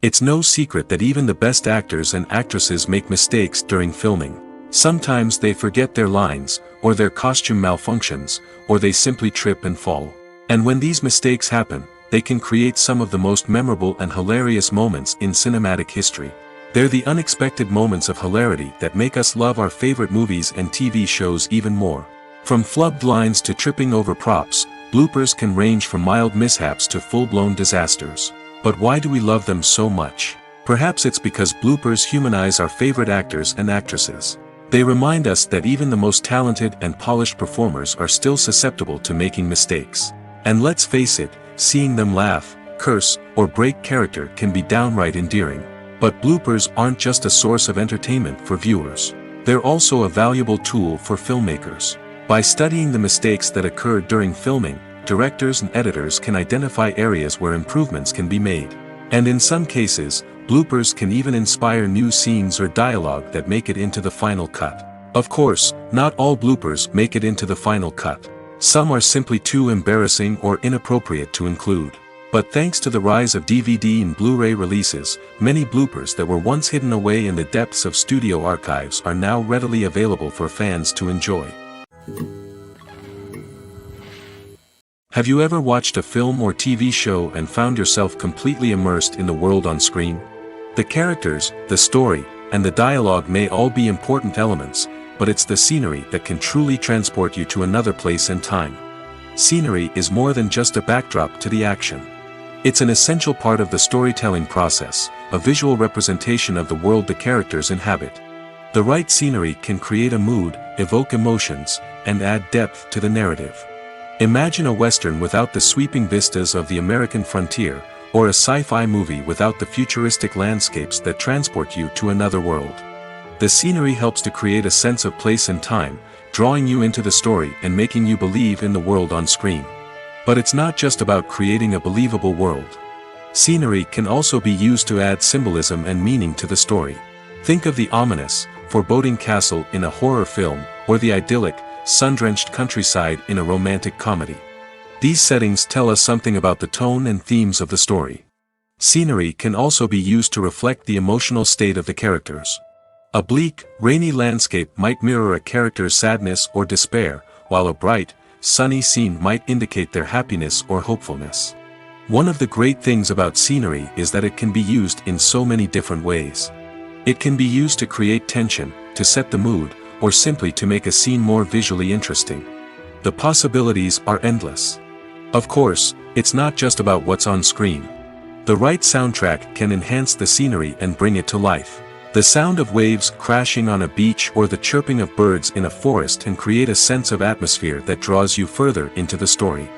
It's no secret that even the best actors and actresses make mistakes during filming. Sometimes they forget their lines, or their costume malfunctions, or they simply trip and fall. And when these mistakes happen, they can create some of the most memorable and hilarious moments in cinematic history. They're the unexpected moments of hilarity that make us love our favorite movies and TV shows even more. From flubbed lines to tripping over props, bloopers can range from mild mishaps to full-blown disasters. But why do we love them so much? Perhaps it's because bloopers humanize our favorite actors and actresses. They remind us that even the most talented and polished performers are still susceptible to making mistakes. And let's face it, seeing them laugh, curse, or break character can be downright endearing. But bloopers aren't just a source of entertainment for viewers. They're also a valuable tool for filmmakers. By studying the mistakes that occur during filming, directors and editors can identify areas where improvements can be made. And in some cases, bloopers can even inspire new scenes or dialogue that make it into the final cut. Of course, not all bloopers make it into the final cut. Some are simply too embarrassing or inappropriate to include. But thanks to the rise of DVD and Blu-ray releases, many bloopers that were once hidden away in the depths of studio archives are now readily available for fans to enjoy. Have you ever watched a film or TV show and found yourself completely immersed in the world on screen? The characters, the story, and the dialogue may all be important elements, but it's the scenery that can truly transport you to another place and time. Scenery is more than just a backdrop to the action. It's an essential part of the storytelling process, a visual representation of the world the characters inhabit. The right scenery can create a mood, evoke emotions, and add depth to the narrative. Imagine a Western without the sweeping vistas of the American frontier, or a sci-fi movie without the futuristic landscapes that transport you to another world. The scenery helps to create a sense of place and time, drawing you into the story and making you believe in the world on screen. But it's not just about creating a believable world. Scenery can also be used to add symbolism and meaning to the story. Think of the ominous, foreboding castle in a horror film, or the idyllic, sun-drenched countryside in a romantic comedy. These settings tell us something about the tone and themes of the story. Scenery can also be used to reflect the emotional state of the characters. A bleak, rainy landscape might mirror a character's sadness or despair, while a bright, sunny scene might indicate their happiness or hopefulness. One of the great things about scenery is that it can be used in so many different ways. It can be used to create tension, to set the mood, or simply to make a scene more visually interesting. The possibilities are endless. Of course, it's not just about what's on screen. The right soundtrack can enhance the scenery and bring it to life. The sound of waves crashing on a beach or the chirping of birds in a forest can create a sense of atmosphere that draws you further into the story.